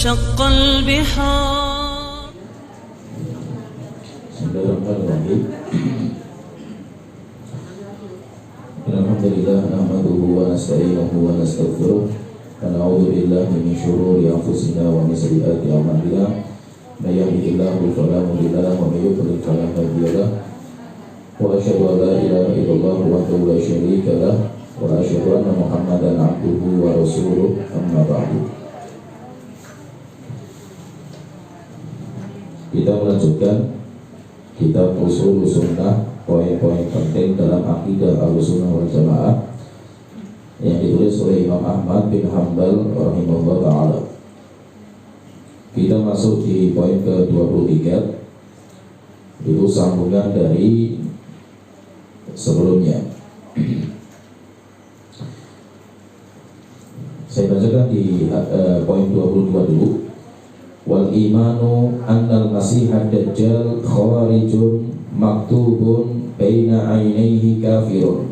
وانشق البحار. Bismillahirrahmanirrahim. Alhamdulillah nahmaduhu wa nasta'inuhu wa nastaghfiruh wa na'udzu billahi min shururi anfusina wa min sayyiati a'malina. May yahdihillahu fala mudilla lahu wa may yudlil fala hadiya lahu. Wa asyhadu an la ilaha illallah wahdahu la syarika lahu wa asyhadu anna Muhammadan 'abduhu wa rasuluh. Amma ba'du. Kita melanjutkan kitab Ushul Sunnah, poin-poin penting dalam akidah Ahlussunnah wal Jamaah yang ditulis oleh Imam Ahmad bin Hanbal rahimahullah ta'ala. Kita masuk di poin ke-23, itu sambungan dari sebelumnya. Saya bacakan di poin 22 dulu. Wal imanu annal masihad dajjal khawarijun maktubun baina ainaihi kafirun.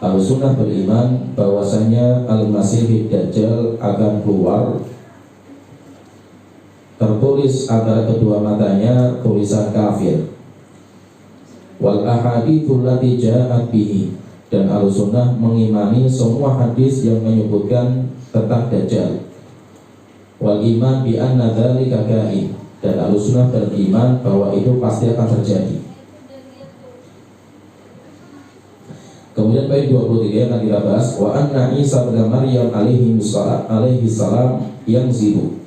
Ahlussunnah beriman bahwasanya al-masihid dajjal akan keluar, tertulis antara kedua matanya tulisan kafir. Wal ahaditsul lati ja'at bihi, dan Ahlussunnah mengimani semua hadis yang menyebutkan tentang dajjal. Wal iman bi anna dzalika kain, dan Ahlussunnah beriman bahwa itu pasti akan terjadi. Kemudian poin 23 yang kita bahas, wa anna Isa bin Maryam alaihi salam yang zilu,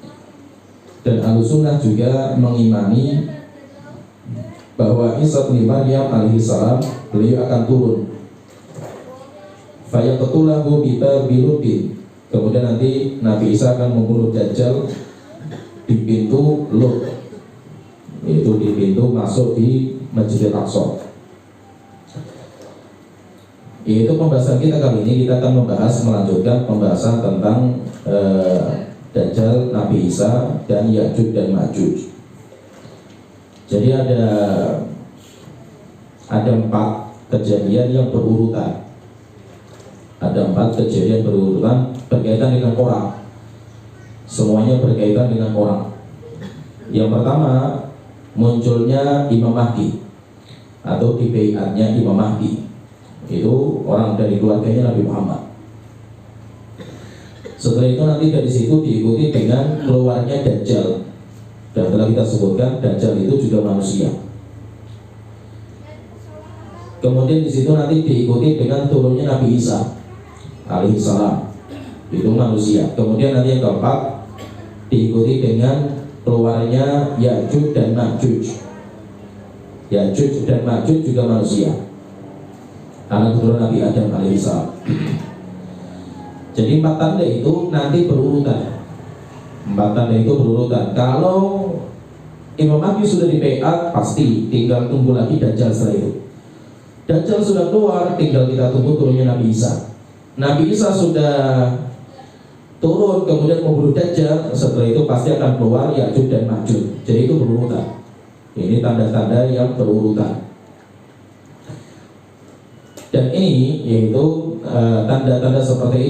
dan Ahlussunnah juga mengimani bahwa Isa bin Maryam alaihi salam beliau akan turun. Fayaqtulahu bitabirudin, kemudian nanti Nabi Isa akan membunuh Dajjal di pintu Lut, yaitu di pintu masuk di Masjidil Aqsa. Yaitu pembahasan kita kali ini, kita akan melanjutkan pembahasan tentang Dajjal, Nabi Isa, dan Ya'juj dan Ma'juj. Jadi ada 4 kejadian yang berurutan. Ada 4 kejadian berurutan berkaitan dengan orang. Semuanya berkaitan dengan orang. Yang pertama, munculnya Imam Mahdi atau dibaiatnya Imam Mahdi. Itu orang dari keluarganya Nabi Muhammad. Setelah itu nanti dari situ diikuti dengan keluarnya Dajjal. Dan telah kita sebutkan Dajjal itu juga manusia. Kemudian di situ nanti diikuti dengan turunnya Nabi Isa alaihi salam, itu manusia. Kemudian nanti yang keempat diikuti dengan keluarnya Ya'juj dan Ma'juj. Ya'juj dan Ma'juj juga manusia, anak keturunan Nabi Adam alaihi salam. Jadi 4 tanda itu nanti berurutan. 4 tanda itu berurutan. Kalau Imam Mahdi sudah dibaiat, pasti tinggal tunggu lagi Dajjal setelah itu. Dajjal sudah keluar, tinggal kita tunggu turunnya Nabi Isa. Nabi Isa sudah turun, kemudian membunuh Dajjal, setelah itu pasti akan keluar Ya'juj dan Ma'juj. Jadi itu berurutan. Ini tanda-tanda yang berurutan. Dan ini yaitu tanda-tanda seperti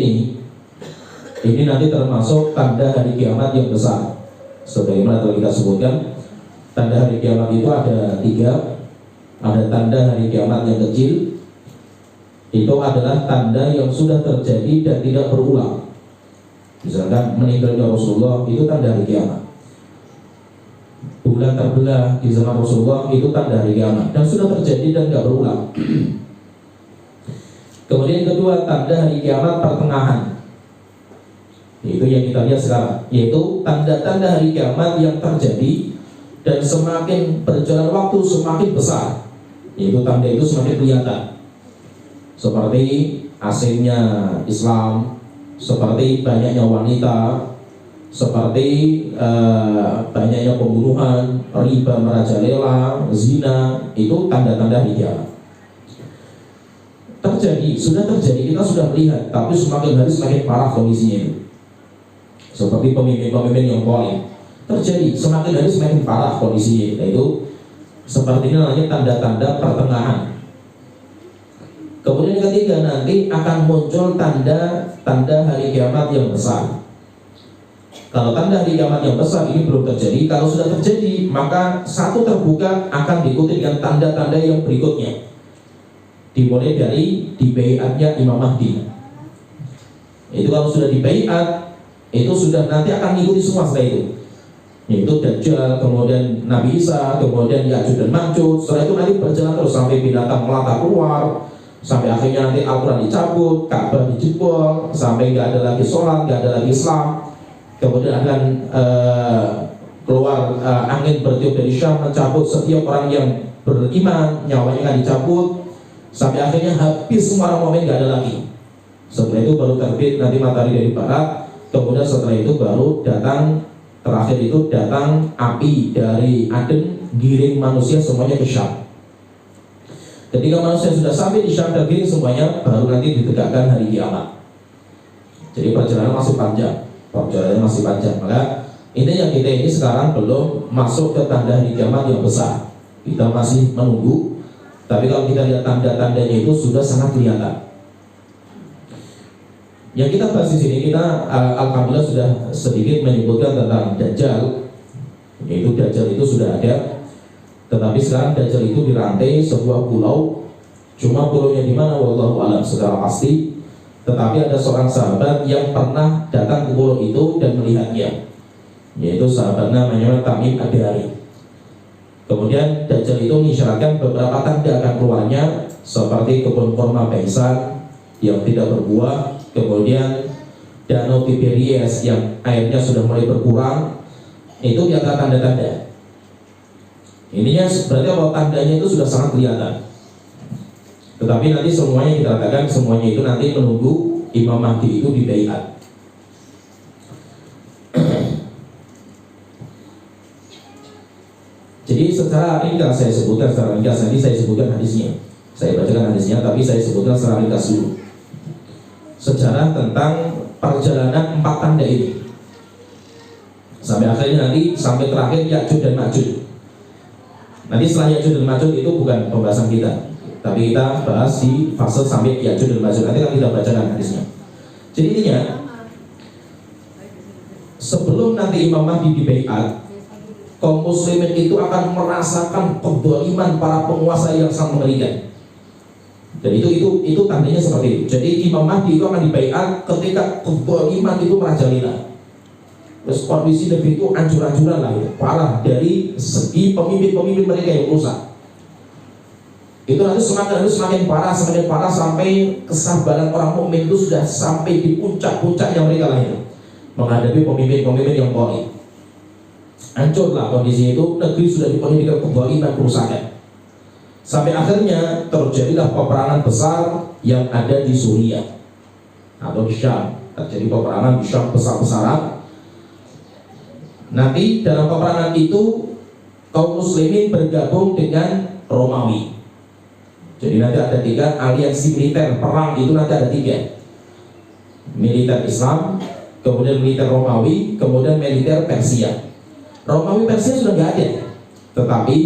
ini nanti termasuk tanda hari kiamat yang besar. Sebagaimana telah kita sebutkan, tanda hari kiamat itu ada 3. Ada tanda hari kiamat yang kecil, itu adalah tanda yang sudah terjadi dan tidak berulang. Misalkan meninggalnya Rasulullah, itu tanda hari kiamat. Bulan terbelah di zaman Rasulullah, itu tanda hari kiamat dan sudah terjadi dan tidak berulang. Kemudian yang kedua, tanda hari kiamat pertengahan. Itu yang kita lihat sekarang, yaitu tanda-tanda hari kiamat yang terjadi dan semakin berjalan waktu semakin besar. Itu tanda itu semakin kelihatan, seperti asingnya Islam, seperti banyaknya wanita, seperti banyaknya pembunuhan, riba merajalela, zina. Itu tanda-tanda hari kiamat terjadi, sudah terjadi, kita sudah melihat, tapi semakin hari semakin parah kondisinya itu. Seperti pemimpin-pemimpin yang zalim, terjadi semakin hari semakin parah kondisinya itu. Seperti ini namanya tanda-tanda pertengahan. Kemudian yang ketiga, nanti akan muncul tanda-tanda hari kiamat yang besar. Kalau tanda hari kiamat yang besar ini belum terjadi, kalau sudah terjadi maka satu terbuka akan diikuti dengan tanda-tanda yang berikutnya. Dimulai dari dibaiatnya Imam Mahdi. Itu kalau sudah dibaiat, itu sudah nanti akan mengikuti semua setelah itu. Yaitu Dajjal, kemudian Nabi Isa, kemudian Ya'juj dan Ma'juj. Setelah itu nanti berjalan terus sampai binatang melata keluar, sampai akhirnya nanti Al-Quran dicabut, Ka'bah dijebol, sampai nggak ada lagi sholat, nggak ada lagi Islam. Kemudian akan keluar angin bertiup dari Syam, mencabut setiap orang yang beriman, nyawanya akan dicabut, sampai akhirnya habis semua orang mukmin, nggak ada lagi. Setelah itu baru terbit nanti matahari dari barat. Kemudian setelah itu baru datang, terakhir itu datang api dari Aden, giring manusia semuanya ke Syam. Ketika manusia sudah sampai di Syam dan giring semuanya, baru nanti ditegakkan hari kiamat. Jadi perjalanan masih panjang. Maka intinya kita ini sekarang belum masuk ke tanda hari kiamat yang besar. Kita masih menunggu. Tapi kalau kita lihat tanda-tandanya itu sudah sangat kelihatan. Yang kita bahas di sini, kita alhamdulillah sudah sedikit menyebutkan tentang Dajjal. Yaitu Dajjal itu sudah ada. Tetapi sekarang Dajjal itu dirantai sebuah pulau. Cuma pulaunya di mana wallahu a'lam secara pasti. Tetapi ada seorang sahabat yang pernah datang ke pulau itu dan melihatnya, yaitu sahabat namanya Tamim Ad-Dari. Kemudian Dajjal itu mengisyaratkan beberapa tanda akan keluarnya, seperti kebun kurma Baisan yang tidak berbuah, kemudian danau Tiberias yang airnya sudah mulai berkurang. Itu di antara tanda-tanda. Ininya berarti kalau tandanya itu sudah sangat kelihatan. Tetapi nanti semuanya kita katakan, semuanya itu nanti menunggu Imam Mahdi itu dibaiat. Jadi secara ringkas saya sebutkan, secara ringkas nanti saya sebutkan hadisnya. Saya bacakan hadisnya, tapi saya sebutkan secara ringkas dulu. Sejarah tentang perjalanan 4 tanda ini. Sampai akhirnya nanti, sampai terakhir Ya'juj dan Ma'juj. Nanti setelah Ya'juj dan Ma'juj itu bukan pembahasan kita, tapi kita bahas di fase sampai Ya'juj dan Ma'juj. Nanti kita bacakan hadisnya. Jadi intinya, sebelum nanti Imam Mahdi dibaiat, kaum muslimin itu akan merasakan kezaliman para penguasa yang sangat mengerikan. Dan itu tandanya seperti itu. Jadi Imam Mahdi itu akan dibaiat ketika kezaliman itu merajalela. Terus kondisi negeri itu hancur-hancuran lah, ya, parah dari segi pemimpin-pemimpin mereka yang rusak. Itu nanti semakin parah sampai kesabaran orang mukmin itu sudah sampai di puncak-puncaknya mereka lahir menghadapi pemimpin-pemimpin yang zalim. Hancurlah kondisi itu, negeri sudah dipenuhi dengan kezaliman, kerusakan. Sampai akhirnya terjadilah peperangan besar yang ada di Suriah atau di Syam. Terjadi peperangan di Syam besar-besaran. Nanti dalam peperangan itu kaum muslimin bergabung dengan Romawi. Jadi nanti ada 3 aliansi militer perang, itu nanti ada 3. Militer Islam, kemudian militer Romawi, kemudian militer Persia. Romawi Persia sudah nggak ada, tetapi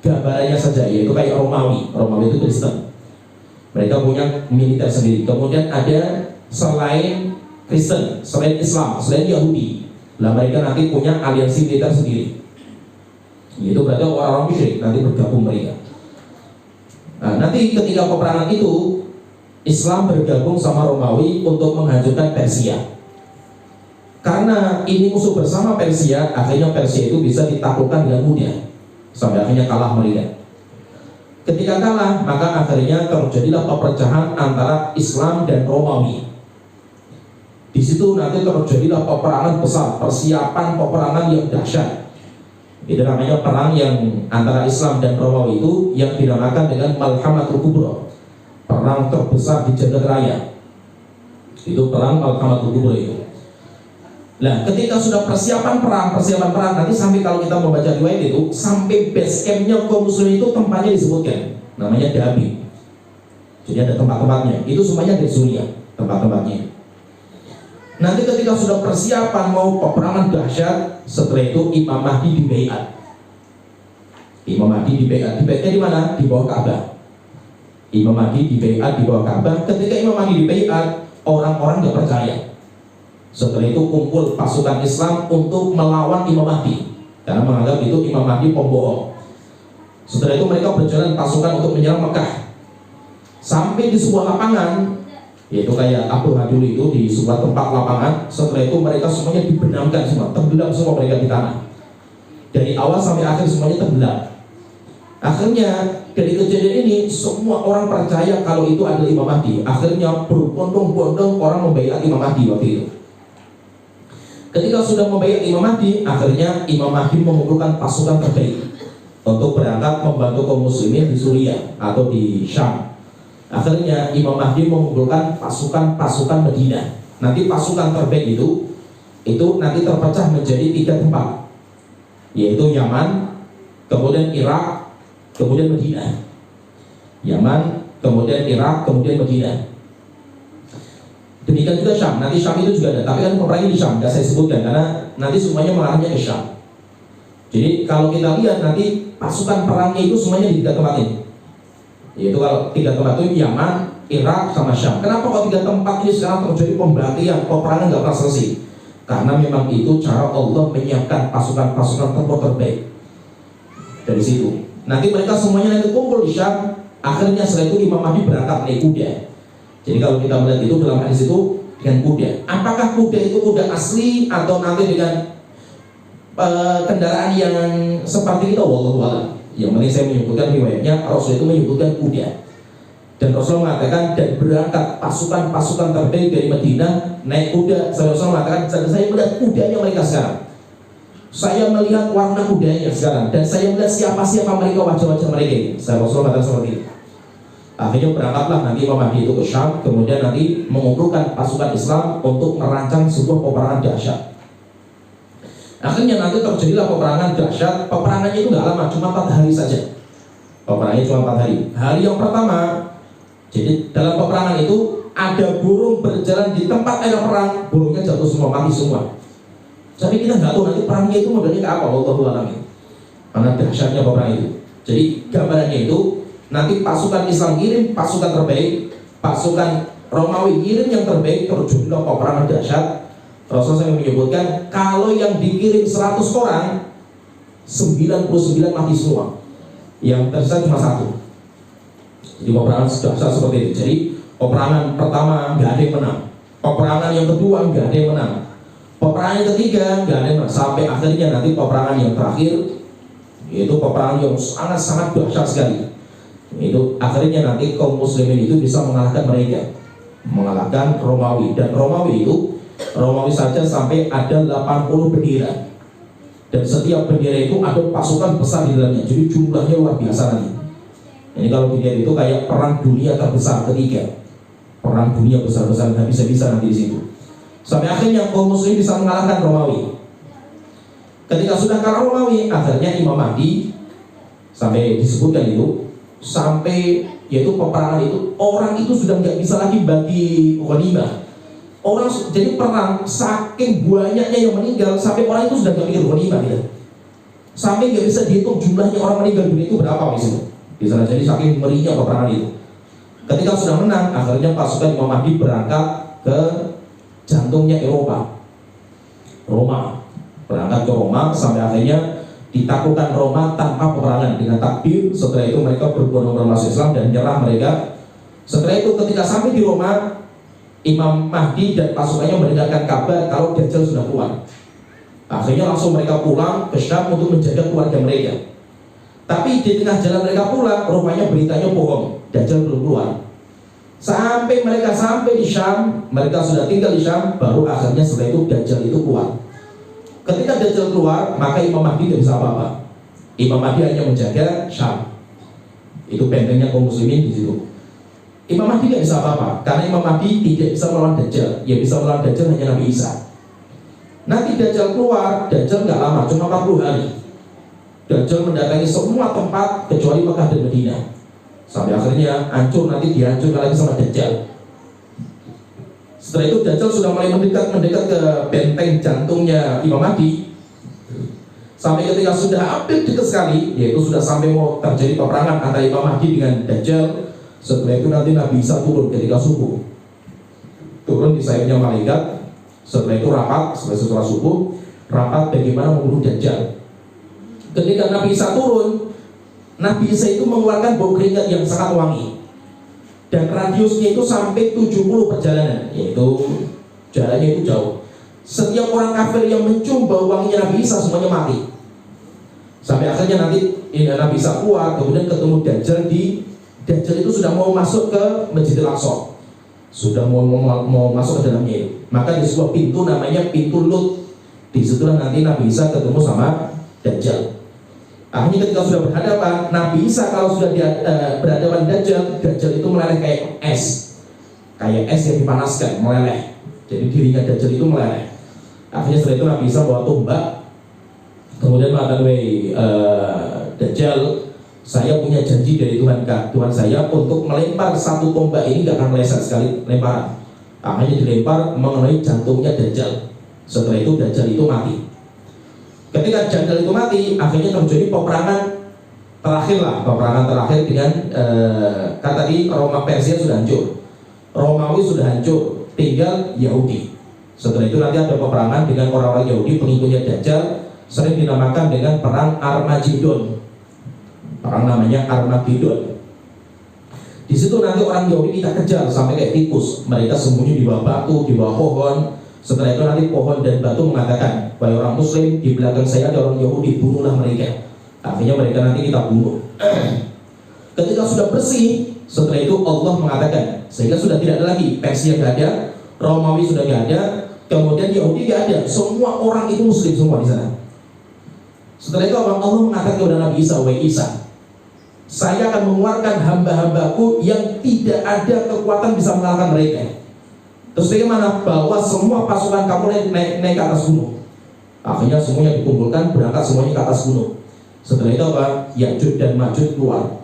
gambarannya saja, yaitu kayak Romawi itu Kristen. Mereka punya militer sendiri. Kemudian ada selain Kristen, selain Islam, selain Yahudi, lah mereka nanti punya aliansi militer sendiri. Itu berarti orang-orang musyrik nanti bergabung mereka. Nah, nanti ketika peperangan itu Islam bergabung sama Romawi untuk menghancurkan Persia. Karena ini musuh bersama Persia, akhirnya Persia itu bisa ditaklukkan dengan mudah sampai akhirnya kalah mereka. Ketika kalah, maka akhirnya terjadilah perpecahan antara Islam dan Romawi. Di situ nanti terjadilah peperangan besar, persiapan peperangan yang dahsyat. Itu namanya perang yang antara Islam dan Romawi itu yang dinamakan dengan Malhamatul Kubra, perang terbesar di jagat raya. Itu perang Malhamatul Kubra itu. Nah, ketika sudah persiapan perang, nanti sampai kalau kita membaca riwayat itu, sampai base campnya kaum muslimin itu tempatnya disebutkan, namanya Dabi. Jadi ada tempat-tempatnya. Itu semuanya dari Suriah tempat-tempatnya. Nanti ketika sudah persiapan mau peperangan dahsyat, setelah itu Imam Mahdi dibaiat. Imam Mahdi dibaiat. Dibaiatnya di mana? Di bawah Ka'bah. Imam Mahdi dibaiat di bawah Ka'bah. Ketika Imam Mahdi dibaiat, orang-orang nggak percaya. Setelah itu kumpul pasukan Islam untuk melawan Imam Mahdi, karena menganggap itu Imam Mahdi pembohong. Setelah itu mereka berjalan pasukan untuk menyerang Mekah. Sampai di sebuah lapangan, yaitu kayak Abu Hadul itu di sebuah tempat lapangan. Setelah itu mereka semuanya dibenamkan semua, tenggelam semua mereka di tanah. Dari awal sampai akhir semuanya tenggelam. Akhirnya dari kejadian ini semua orang percaya kalau itu adalah Imam Mahdi. Akhirnya berbondong-bondong orang membaiat Imam Mahdi waktu itu. Ketika sudah membaiat Imam Mahdi, akhirnya Imam Mahdi mengumpulkan pasukan terbaik untuk berangkat membantu kaum muslimin di Suriah atau di Syam. Akhirnya Imam Mahdi mengumpulkan pasukan Madinah. Nanti pasukan terbaik itu nanti terpecah menjadi 3 tempat, yaitu Yaman, kemudian Irak, kemudian Madinah. Yaman, kemudian Irak, kemudian Madinah. Demikian juga Syam. Nanti Syam itu juga ada, tapi kan peperangan di Syam tidak saya sebutkan karena nanti semuanya mengarahnya ke Syam. Jadi kalau kita lihat nanti pasukan perangnya itu semuanya di 3 tempat ini. Yaitu kalau 3 tempat itu Yaman, Irak, sama Syam. Kenapa kok 3 tempat ini sekarang terjadi pembantaian, peperangan nggak pernah selesai? Karena memang itu cara Allah menyiapkan pasukan-pasukan tempur terbaik. Dari situ nanti mereka semuanya nanti kumpul di Syam. Akhirnya setelah itu Imam Mahdi berangkat naik kuda. Jadi kalau kita melihat itu dalam hadis itu dengan kuda. Apakah kuda itu kuda asli atau nanti dengan kendaraan yang seperti itu? Wallahu a'lam. Yang penting saya menyebutkan riwayatnya, Rasul itu menyebutkan kuda. Dan Rasul mengatakan dan berangkat pasukan-pasukan terbaik dari Madinah naik kuda. Rasul mengatakan saya melihat kudanya mereka sekarang. Saya melihat warna kudanya sekarang dan saya melihat siapa-siapa mereka, wajah-wajah mereka ini. Saya Rasul mengatakan seperti itu. Akhirnya berangkatlah nanti Imam Mahdi itu ke Syam, kemudian nanti mengumpulkan pasukan Islam untuk merancang sebuah peperangan dahsyat. Akhirnya nanti terjadilah peperangan dahsyat. Peperangannya itu nggak lama, cuma 4 hari saja. Peperangannya cuma 4 hari. Hari yang pertama, jadi dalam peperangan itu ada burung berjalan di tempat ada perang, burungnya jatuh semua, mati semua. Tapi kita nggak tahu nanti perangnya itu modelnya ke apa, wallahu a'lam. Karena dahsyatnya peperangan itu. Jadi gambarannya itu nanti pasukan Islam kirim pasukan terbaik, pasukan Romawi kirim yang terbaik, terjunlah peperangan dahsyat. Rasulullah SAW menyebutkan kalau yang dikirim 100 orang 99 mati semua, yang tersisa cuma 1. Jadi peperangan dahsyat seperti itu. Jadi peperangan pertama nggak ada yang menang, peperangan yang kedua nggak ada yang menang, peperangan yang ketiga nggak ada yang menang, sampai akhirnya nanti peperangan yang terakhir, yaitu peperangan yang sangat dahsyat sekali. Itu akhirnya nanti kaum muslimin itu bisa mengalahkan mereka, mengalahkan Romawi. Dan Romawi saja sampai ada 80 bendera, dan setiap bendera itu ada pasukan besar di dalamnya. Jadi jumlahnya luar biasa nanti. Ini kalau dilihat itu kayak perang dunia terbesar ketiga, perang dunia besar-besar, nggak bisa nanti di situ. Sampai akhirnya kaum muslim bisa mengalahkan Romawi. Ketika sudah kalah Romawi, akhirnya Imam Mahdi sampai disebutkan itu, sampai yaitu peperangan itu orang itu sudah nggak bisa lagi bagi ghanimah. Orang jadi perang saking banyaknya yang meninggal sampai orang itu sudah nggak mikir ghanimah ya. Sampai nggak bisa dihitung jumlahnya orang meninggal dunia itu berapa di situ. Di sana jadi saking merinya peperangan itu. Ketika sudah menang, akhirnya pasukan Imam Mahdi berangkat ke jantungnya Eropa, Roma. Berangkat ke Roma sampai akhirnya ditaklukkan Roma tanpa peperangan dengan takbir. Setelah itu mereka berbondong-bondong masuk Islam dan nyerah mereka. Setelah itu ketika sampai di Roma, Imam Mahdi dan pasukannya mendengarkan kabar kalau Dajjal sudah keluar. Akhirnya langsung mereka pulang ke Syam untuk menjaga keluarga mereka. Tapi di tengah jalan mereka pulang, rupanya beritanya bohong, Dajjal belum keluar. Sampai mereka sampai di Syam, mereka sudah tinggal di Syam, baru akhirnya setelah itu Dajjal itu keluar. Ketika Dajjal keluar, maka Imam Mahdi tidak bisa apa-apa. Imam Mahdi hanya menjaga Syam. Itu bentengnya kaum muslimin di situ. Imam Mahdi tidak bisa apa-apa, karena Imam Mahdi tidak bisa melawan Dajjal. Yang bisa melawan Dajjal hanya Nabi Isa. Nanti Dajjal keluar, Dajjal nggak lama, cuma 40 hari. Dajjal mendatangi semua tempat kecuali Mekah dan Madinah. Sampai akhirnya hancur, nanti dihancurkan lagi sama Dajjal. Setelah itu Dajjal sudah mulai mendekat ke benteng jantungnya Imam Mahdi. Sampai ketika sudah hampir dekat sekali, yaitu sudah sampai mau terjadi peperangan antara Imam Mahdi dengan Dajjal. Setelah itu nanti Nabi Isa turun ketika subuh, turun di sayapnya malaikat. Setelah itu rapat, setelah subuh, rapat bagaimana membunuh Dajjal. Ketika Nabi Isa turun, Nabi Isa itu mengeluarkan bau keringat yang sangat wangi, dan radiusnya itu sampai 70 perjalanan, yaitu jaraknya itu jauh. Setiap orang kafir yang mencium bau wanginya Nabi Isa semuanya mati. Sampai akhirnya nanti Nabi Isa keluar, kemudian ketemu Dajjal Dajjal itu sudah mau masuk ke Masjidil Aqsa, sudah mau masuk ke dalamnya itu. Maka di sebuah pintu namanya pintu Lut, disitulah nanti Nabi Isa ketemu sama Dajjal. Akhirnya ketika sudah berhadapan, Nabi Isa kalau sudah berhadapan Dajjal itu meleleh kayak es yang dipanaskan, meleleh. Jadi dirinya Dajjal itu meleleh. Akhirnya setelah itu Nabi Isa bawa tombak, kemudian mengatakan, Dajjal, saya punya janji dari Tuhan saya untuk melempar satu tombak ini, gak akan meleset sekali lemparan. Akhirnya dilempar mengenai jantungnya Dajjal. Setelah itu Dajjal itu mati. Ketika Dajjal itu mati, akhirnya terjadi peperangan terakhir dengan kan tadi Roma Persia sudah hancur, Romawi sudah hancur, tinggal Yahudi. Setelah itu nanti ada peperangan dengan orang-orang Yahudi pengikutnya Dajjal, sering dinamakan dengan perang Armageddon. Perang namanya Armageddon. Di situ nanti orang Yahudi kita kejar sampai kayak tikus. Mereka sembunyi di bawah batu, di bawah pohon. Setelah itu nanti pohon dan batu mengatakan, wahai orang Muslim, di belakang saya ada orang Yahudi, bunuhlah mereka. Akhirnya mereka nanti kita bunuh. Ketika sudah bersih, setelah itu Allah mengatakan, sehingga sudah tidak ada lagi Persia gak ada, Romawi sudah gak ada, kemudian Yahudi gak ada, semua orang itu Muslim semua di sana. Setelah itu Allah mengatakan kepada Nabi Isa, wahai Isa, saya akan mengeluarkan hamba-hambaku yang tidak ada kekuatan bisa mengalahkan mereka. Terus bagaimana? Bawa semua pasukan kamu naik ke atas gunung. Akhirnya semuanya dikumpulkan, berangkat semuanya ke atas gunung. Setelah itu apa? Ya'juj dan Ma'juj keluar.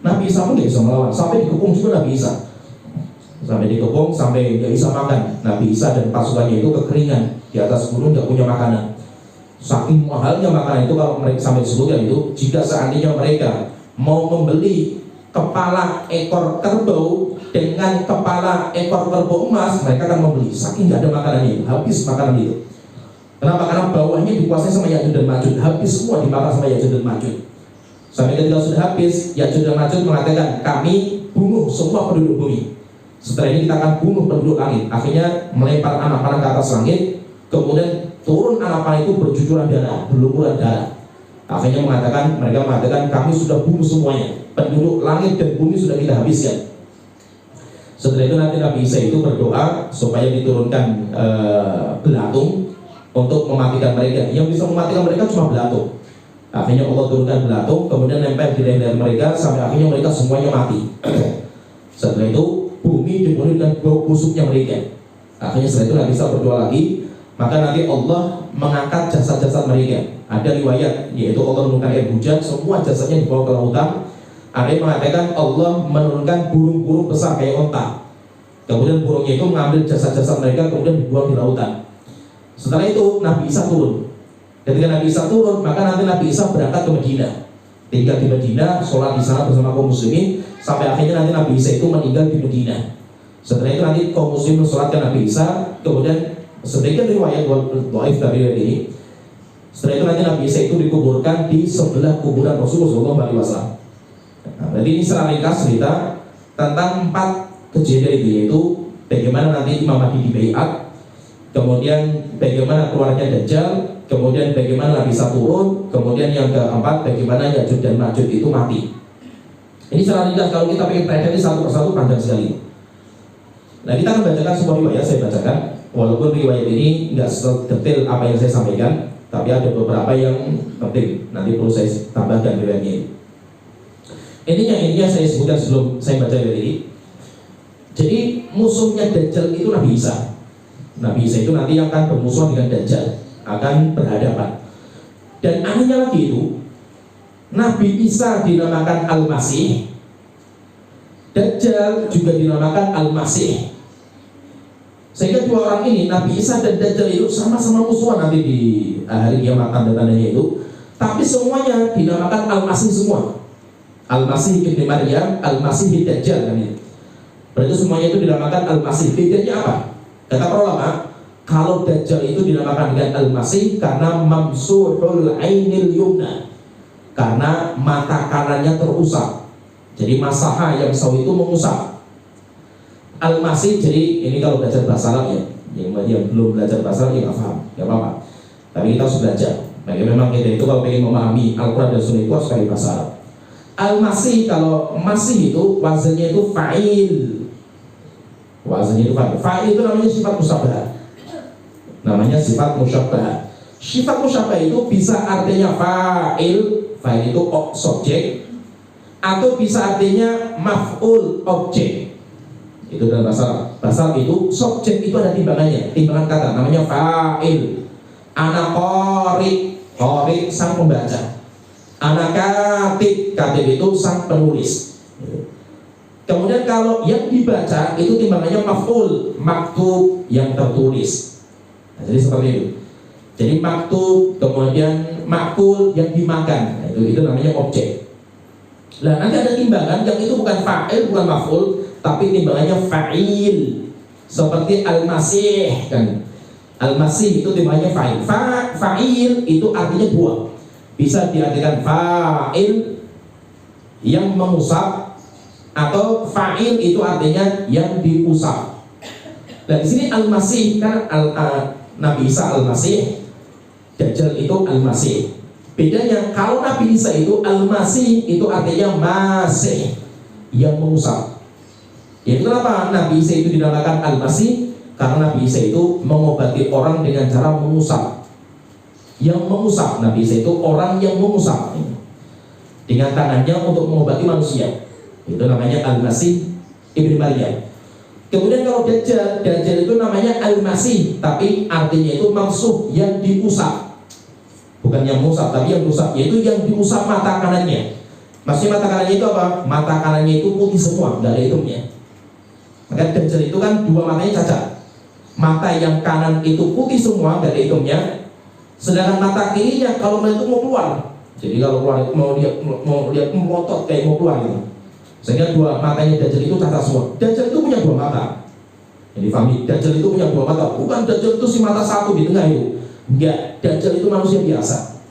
Nabi Isa pun tidak bisa melawan. Sampai dikepung juga Nabi Isa. Sampai dikepung, sampai tidak bisa makan. Nabi Isa dan pasukannya itu kekeringan di atas gunung, tidak punya makanan. Saking mahalnya makanan itu, kalau mereka sampai disebutkan itu, jika seandainya mereka mau membeli kepala ekor kerbau dengan kepala ekor kerbau emas, mereka akan membeli. Saking nggak ada makanan itu, habis makanan itu. Kenapa? Karena bawahnya dikuasai sama Ya'juj dan Ma'juj, habis semua dimakan sama Ya'juj dan Ma'juj. Sampai ketika sudah habis, Ya'juj dan Ma'juj mengatakan, kami bunuh semua penduduk bumi. Setelah ini kita akan bunuh penduduk langit. Akhirnya melempar anak panah ke atas langit, kemudian turun anak panah itu bercucuran darah, berlumuran darah. Akhirnya mereka mengatakan, kami sudah bunuh semuanya, penduduk langit dan bumi sudah kita habiskan. Setelah itu nanti Nabi Isa itu berdoa supaya diturunkan belatung untuk mematikan mereka. Yang bisa mematikan mereka cuma belatung. Akhirnya Allah turunkan belatung, kemudian nempel di leher mereka, sampai akhirnya mereka semuanya mati. Setelah itu bumi dipenuhi dengan bau busuknya mereka. Akhirnya setelah itu Nabi Isa berdoa lagi, maka nanti Allah mengangkat jasad-jasad mereka. Ada riwayat, yaitu Allah menurunkan air hujan, semua jasadnya dibawa ke lautan. Ada yang mengatakan Allah menurunkan burung-burung besar kayak onta. Kemudian burungnya itu mengambil jasad-jasad mereka, kemudian dibuang di lautan. Setelah itu Nabi Isa turun. Ketika Nabi Isa turun, maka nanti Nabi Isa berangkat ke Madinah, tinggal di Madinah, sholat di sana bersama kaum muslimin, sampai akhirnya nanti Nabi Isa itu meninggal di Madinah. Setelah itu nanti kaum muslimin sholatkan Nabi Isa, kemudian sedikit riwayat dhaif dari ini. Setelah itu nanti Nabi Isa itu dikuburkan di sebelah kuburan Rasulullah SAW. Nah, berarti ini secara ringkas cerita tentang 4 kejadian itu, yaitu bagaimana nanti Imam Mahdi dibaiat, kemudian bagaimana keluarnya Dajjal, kemudian bagaimana Nabi Isa turun, kemudian yang keempat bagaimana Ya'juj dan Ma'juj itu mati. Ini secara ringkas, kalau kita ingin pelajari satu persatu panjang sekali. Nah, kita akan bacakan sebuah riwayat, saya bacakan. Walaupun riwayat ini nggak sedetail apa yang saya sampaikan, tapi ada beberapa yang penting, nanti perlu saya tambahkan riwayatnya ini. Intinya saya sebutkan sebelum saya baca riwayat ini. Jadi musuhnya Dajjal itu Nabi Isa. Nabi Isa itu nanti akan bermusuhan dengan Dajjal, akan berhadapan. Dan anehnya lagi itu, Nabi Isa dinamakan Al-Masih, Dajjal juga dinamakan Al-Masih. Sehingga dua orang ini, Nabi Isa dan Dajjal itu sama-sama musuhan nanti di hari kiamat, tanda-tandanya itu. Tapi semuanya dinamakan Al-Masih semua. Al-Masih Ibn Maryam, Al-Masih Dajjal kan itu. Berarti semuanya itu dinamakan Al-Masih. Bedanya apa? Kata para ulama, Kalau Dajjal itu dinamakan dengan Al-Masih karena mamsuhul ainil yumna, karena mata kanannya terusap. Jadi masaha yang saw itu mengusap. Al-Masih, jadi ini kalau belajar bahasa Arab ya, yang belum belajar bahasa Arab ya nggak paham, nggak apa-apa. Tapi kita harus belajar. Nah, memang kita itu kalau ingin memahami Al-Quran dan Sunnah itu harus pakai bahasa Arab. Al-Masih, kalau masih itu wazannya itu fa'il. Wazannya itu fa'il. Fa'il itu namanya sifat musyabbah. Namanya sifat musyabbah. Sifat musyabbah itu bisa artinya fa'il, fa'il itu subjek, atau bisa artinya maf'ul, objek. Itu dalam bahasa Arab itu subjek itu ada timbangannya, timbangan kata namanya fa'il. Ana qari, qari sang pembaca. Ana katib, katib itu sang penulis. Kemudian kalau yang dibaca itu timbangannya maf'ul, maktub, yang tertulis. Nah, jadi seperti itu. Jadi maktub, kemudian makul, yang dimakan. Nah, itu namanya objek. Nah, nanti ada timbangan yang itu bukan fa'il, bukan maf'ul, tapi timbangannya fa'il. Seperti al-masih kan. Al-masih itu timbangannya fa'il. Fa'il itu artinya dua. Bisa diartikan fa'il yang mengusap, atau fa'il itu artinya yang diusap. Nah, di sini al-masih kan Nabi Isa al-Masih, Dajjal itu al-Masih. Bedanya kalau Nabi Isa itu al-Masih itu artinya masih, yang mengusap. Yaitu kenapa Nabi Isa itu dinamakan al-Masih? Karena Nabi Isa itu mengobati orang dengan cara mengusap. Yang mengusap, Nabi Isa itu orang yang mengusap dengan tangannya untuk mengobati manusia. Itu namanya al-Masih Ibnu Maryam. Kemudian kalau Dajjal, Dajjal itu namanya al-Masih, tapi artinya itu mamsuh, yang diusap. Bukan yang mengusap, tapi yang diusap, yaitu yang diusap mata kanannya. Maksudnya mata kanannya itu apa? Mata kanannya itu putih semua, nggak ada hitamnya. Maka Dajjal itu kan dua matanya cacat. Mata yang kanan itu putih semua, nggak ada hitamnya. Sedangkan mata kirinya kalau itu mau keluar. Jadi kalau keluar mau lihat melotot kayak mau keluar gitu. Sehingga dua matanya Dajjal itu cacat semua. Dajjal itu punya dua mata. Jadi fahami, Dajjal itu punya dua mata. Bukan Dajjal itu si mata satu di tengah itu. Enggak, Dajjal itu manusia biasa.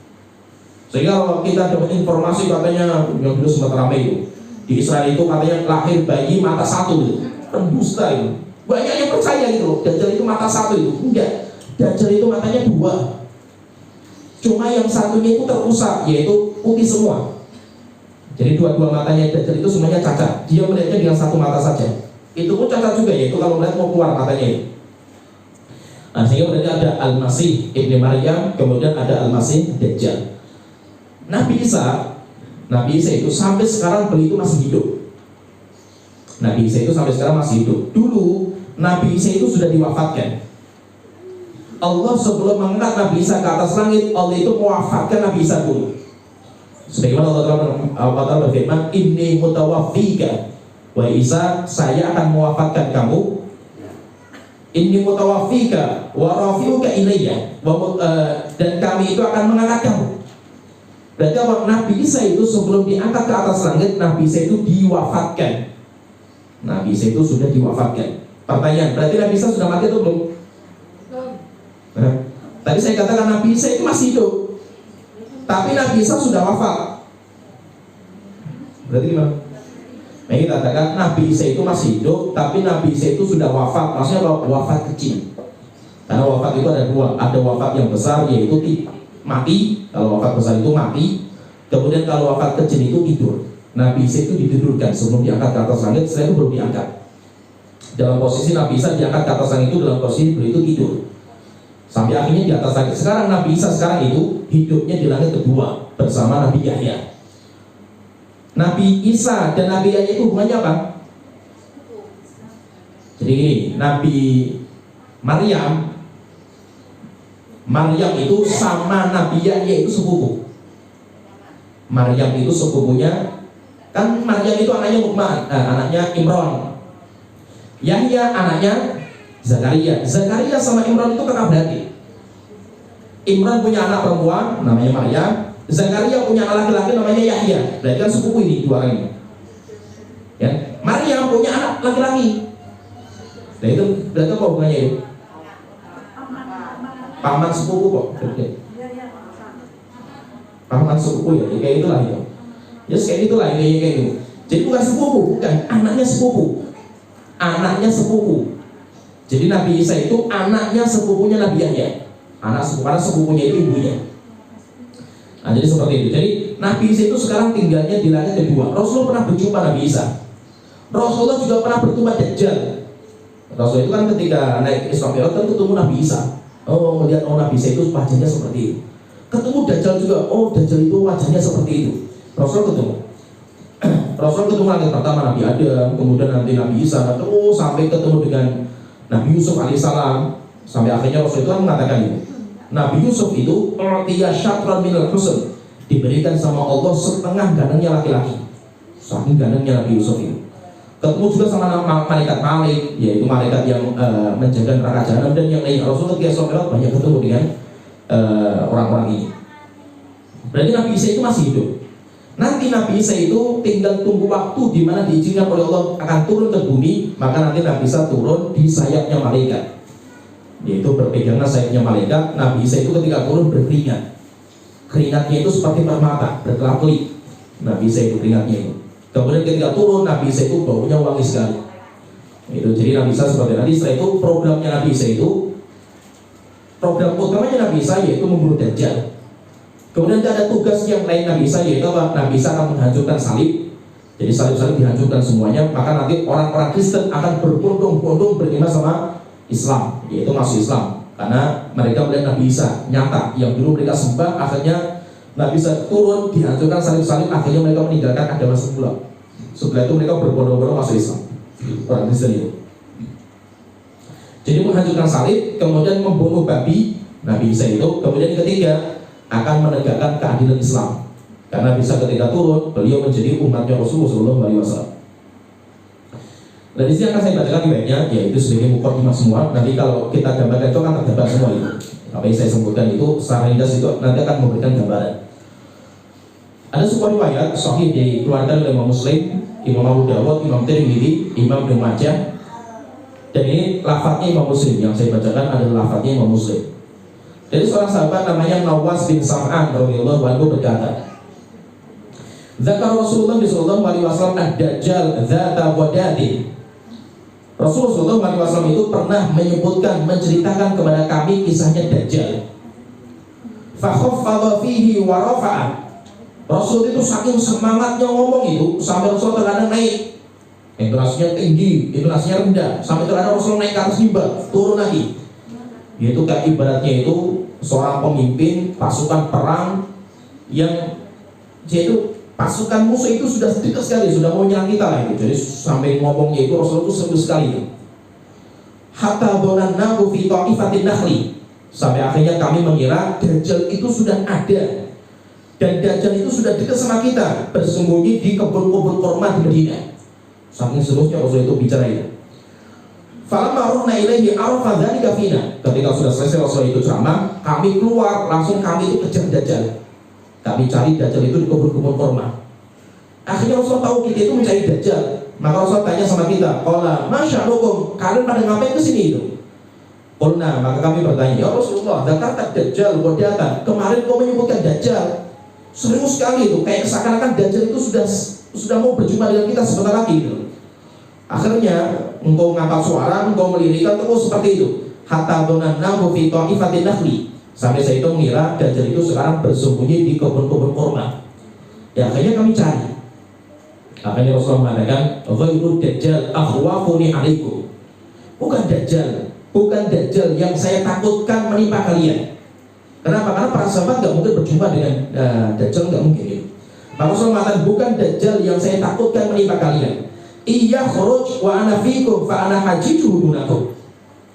Sehingga kalau kita dapat informasi katanya yang dulu sempat ramai itu di Israel itu katanya lahir bayi mata satu itu. Pendusta itu. Banyak yang percaya gitu loh. Dajjal itu mata satu itu. Enggak, Dajjal itu matanya dua. Cuma yang satunya itu terusap, yaitu putih semua. Jadi dua-dua matanya Dajjal itu semuanya cacat. Dia melihatnya dengan satu mata saja. Itu pun cacat juga, yaitu kalau melihat mau keluar matanya itu. Nah, sehingga berarti ada Al-Masih Ibnu Maryam, kemudian ada Al-Masih Dajjal. Nabi Isa itu sampai sekarang beliau itu masih hidup. Nabi Isa itu sampai sekarang masih hidup. Dulu Nabi Isa itu sudah diwafatkan. Allah sebelum mengangkat Nabi Isa ke atas langit, Allah itu mewafatkan Nabi Isa dulu. Sebagaimana Allah Ta'ala berfirman, inni mutawaffika, wahai Isa, saya akan mewafatkan kamu. Inni mutawaffika wa rafi'uka ilayya, dan kami itu akan mengangkat kamu. Berarti apa? Nabi Isa itu sebelum diangkat ke atas langit, Nabi Isa itu diwafatkan. Nabi Isa itu sudah diwafatkan. Pertanyaan, berarti Nabi Isa sudah mati atau belum? Tadi saya katakan Nabi Isa itu masih hidup, tapi Nabi Isa sudah wafat. Berarti gimana? Nah, kita katakan Nabi Isa itu masih hidup, tapi Nabi Isa itu sudah wafat. Maksudnya apa? Wafat kecil. Karena wafat itu ada dua. Ada wafat yang besar, yaitu mati. Kalau wafat besar itu mati. Kemudian kalau wafat kecil itu tidur. Nabi Isa itu ditidurkan sebelum diangkat ke atas langit. Setelah itu belum diangkat. Dalam posisi Nabi Isa diangkat ke atas langit itu dalam posisi beliau itu tidur sampai akhirnya di atas langit. Sekarang Nabi Isa sekarang itu hidupnya di langit kedua bersama Nabi Yahya. Nabi Isa dan Nabi Yahya itu hubungannya apa? Jadi gini, Nabi Maryam itu sama Nabi Yahya itu sepupu. Maryam itu sepupunya, kan Maryam itu anaknya Luqman, anaknya Imran. Yahya anaknya Zakaria. Zakaria sama Imran itu kakak beradik. Imran punya anak perempuan namanya Maryam, Zakaria punya anak laki-laki namanya Yahya. Berarti kan sepupu ini dua orang ini. Ya, Maryam punya anak laki-laki. Nah itu berarti apa hubungannya itu? paman sepupu kok. Paman sepupu ya, kayak itulah itu. Ya kayak itulah kayak itu. Jadi bukan sepupu, bukan, anaknya sepupu. Anaknya sepupu. Jadi Nabi Isa itu anaknya sepupunya Nabi Yahya. Anak sepupu, karena sepupunya itu ibunya. Nah, jadi seperti itu. Jadi Nabi Isa itu sekarang tinggalnya di langit kedua. Rasulullah pernah berjumpa Nabi Isa. Rasulullah juga pernah berjumpa Dajjal. Rasul itu kan ketika naik Isra Mi'raj kan ketemu Nabi Isa. Oh, melihat Nabi Isa itu wajahnya seperti itu. Ketemu Dajjal juga. Oh, Dajjal itu wajahnya seperti itu. Rasul ketemu. Rasul ketemu langit pertama Nabi Adam, kemudian nanti Nabi Isa, terus sampai ketemu dengan Nabi Yusuf alaihissalam. Sampai akhirnya Rasul itu kan mengatakan ini. Nabi Yusuf itu utiya syatran minal husn, diberikan sama Allah setengah gantengnya laki-laki. Saking gantengnya Nabi Yusuf itu. Ketemu juga sama malaikat Malik, yaitu malaikat yang menjaga neraka jahanam dan yang lain. Rasul ketika Isra Mi'raj banyak ketemu dengan orang-orang ini. Berarti Nabi Isa itu masih hidup. Nanti Nabi Isa itu tinggal tunggu waktu di mana diizinkan oleh Allah akan turun ke bumi, maka nanti Nabi Isa turun di sayapnya malaikat. Yaitu berpegangan sayapnya malaikat. Nabi Isa itu ketika turun berkeringat. Keringatnya itu seperti permata, berkelap-kelip. Nabi Isa itu keringatnya itu. Kemudian ketika turun Nabi Isa itu baunya wangi sekali. Itu jadi Nabi Isa seperti nanti setelah itu programnya Nabi Isa itu, program utamanya Nabi Isa yaitu membunuh Dajjal. Kemudian ada tugas yang lain Nabi Isa yaitu apa? Nabi Isa akan menghancurkan salib. Jadi salib-salib dihancurkan semuanya, maka nanti orang-orang Kristen akan berbondong-bondong beriman sama Islam, yaitu masuk Islam. Karena mereka melihat Nabi Isa nyata yang dulu mereka sembah, akhirnya Nabi Isa turun, dihancurkan salib-salib, akhirnya mereka meninggalkan agama semula. Setelah itu mereka berbondong-bondong masuk Islam. Orang Kristen itu. Jadi menghancurkan salib, kemudian membunuh babi Nabi Isa itu, kemudian yang ketiga akan menegakkan keadilan Islam. Karena bisa ketika turun, beliau menjadi umatnya Rasulullah SAW. Dan di sini akan saya bacakan riwayatnya, yaitu sebagai mukadimah semua. Nanti kalau kita gambarkan itu akan tergambar semua itu. Apa yang saya sebutkan itu secara ringkas itu nanti akan memberikan gambaran. Ada sebuah riwayat sahih dikeluarkan oleh Imam Muslim, Imam Abu Dawud, Imam Tirmidzi, Imam Ibnu Majah. Dan ini lafadznya Imam Muslim, yang saya bacakan adalah lafadznya Imam Muslim. Jadi seorang sahabat namanya Nawas bin Sam'an radhiyallahu anhu berkata, Zakar Rasulullah sallallahu alaihi wasallam ad-Dajjal dzata wadadin. Rasulullah sallallahu alaihi wasallam itu pernah menyebutkan, menceritakan kepada kami kisahnya Dajjal. Fa khaffadha fihi wa rafa'a. Rasul itu saking semangatnya ngomong itu sampai Rasul terkadang naik. Intonasinya tinggi, intonasinya rendah, sampai terkadang Rasul naik ke atas mimbar, turun lagi. Yaitu kayak ibaratnya itu seorang pemimpin pasukan perang yang yaitu pasukan musuh itu sudah dekat sekali, sudah mau nyerang kita lah itu. Jadi sampai ngomongnya itu Rasul itu serius sekali itu. Hatta dhanannahu fi ta'ifatin nakhli. Sampai akhirnya kami mengira Dajjal itu sudah ada. Dan Dajjal itu sudah dekat sama kita, bersembunyi di kebun-kebun kurma di Madinah. Saking seriusnya Rasul itu bicara itu. Falamma ruhna ilaihi arafa dzalika fina. Ketika sudah selesai Rasul itu ceramah, kami keluar, langsung kami itu kejar Dajjal. Kami cari Dajjal itu di kebun-kebun kurma. Akhirnya Rasul tahu kita itu mencari Dajjal. Maka Rasul tanya sama kita, qala masya'alukum, kalian pada ngapain kesini itu? Qulna, maka kami bertanya, ya Rasulullah, dzakarta Dajjal wadatan. Kemarin kau menyebutkan Dajjal. Serius sekali itu, kayak seakan-akan Dajjal itu sudah mau berjumpa dengan kita sebentar lagi gitu. Akhirnya engkau ngangkat suara, engkau melirikan terus seperti itu. Hatta dhanannahu fi ta'ifatin nakhli. Sampai saya itu mengira Dajjal itu sekarang bersembunyi di kebun-kebun kurma. Ya akhirnya kami cari. Akhirnya Rasulullah mengatakan, "Ghairu Dajjal akhwafuni 'alaikum." Bukan Dajjal yang saya takutkan menimpa kalian. Kenapa? Karena para sahabat nggak mungkin berjumpa dengan Dajjal, nggak mungkin. Maka Rasulullah mengatakan, bukan Dajjal yang saya takutkan menimpa kalian. Iya khuruj wa ana fikum fa ana hajijuhu dunakum.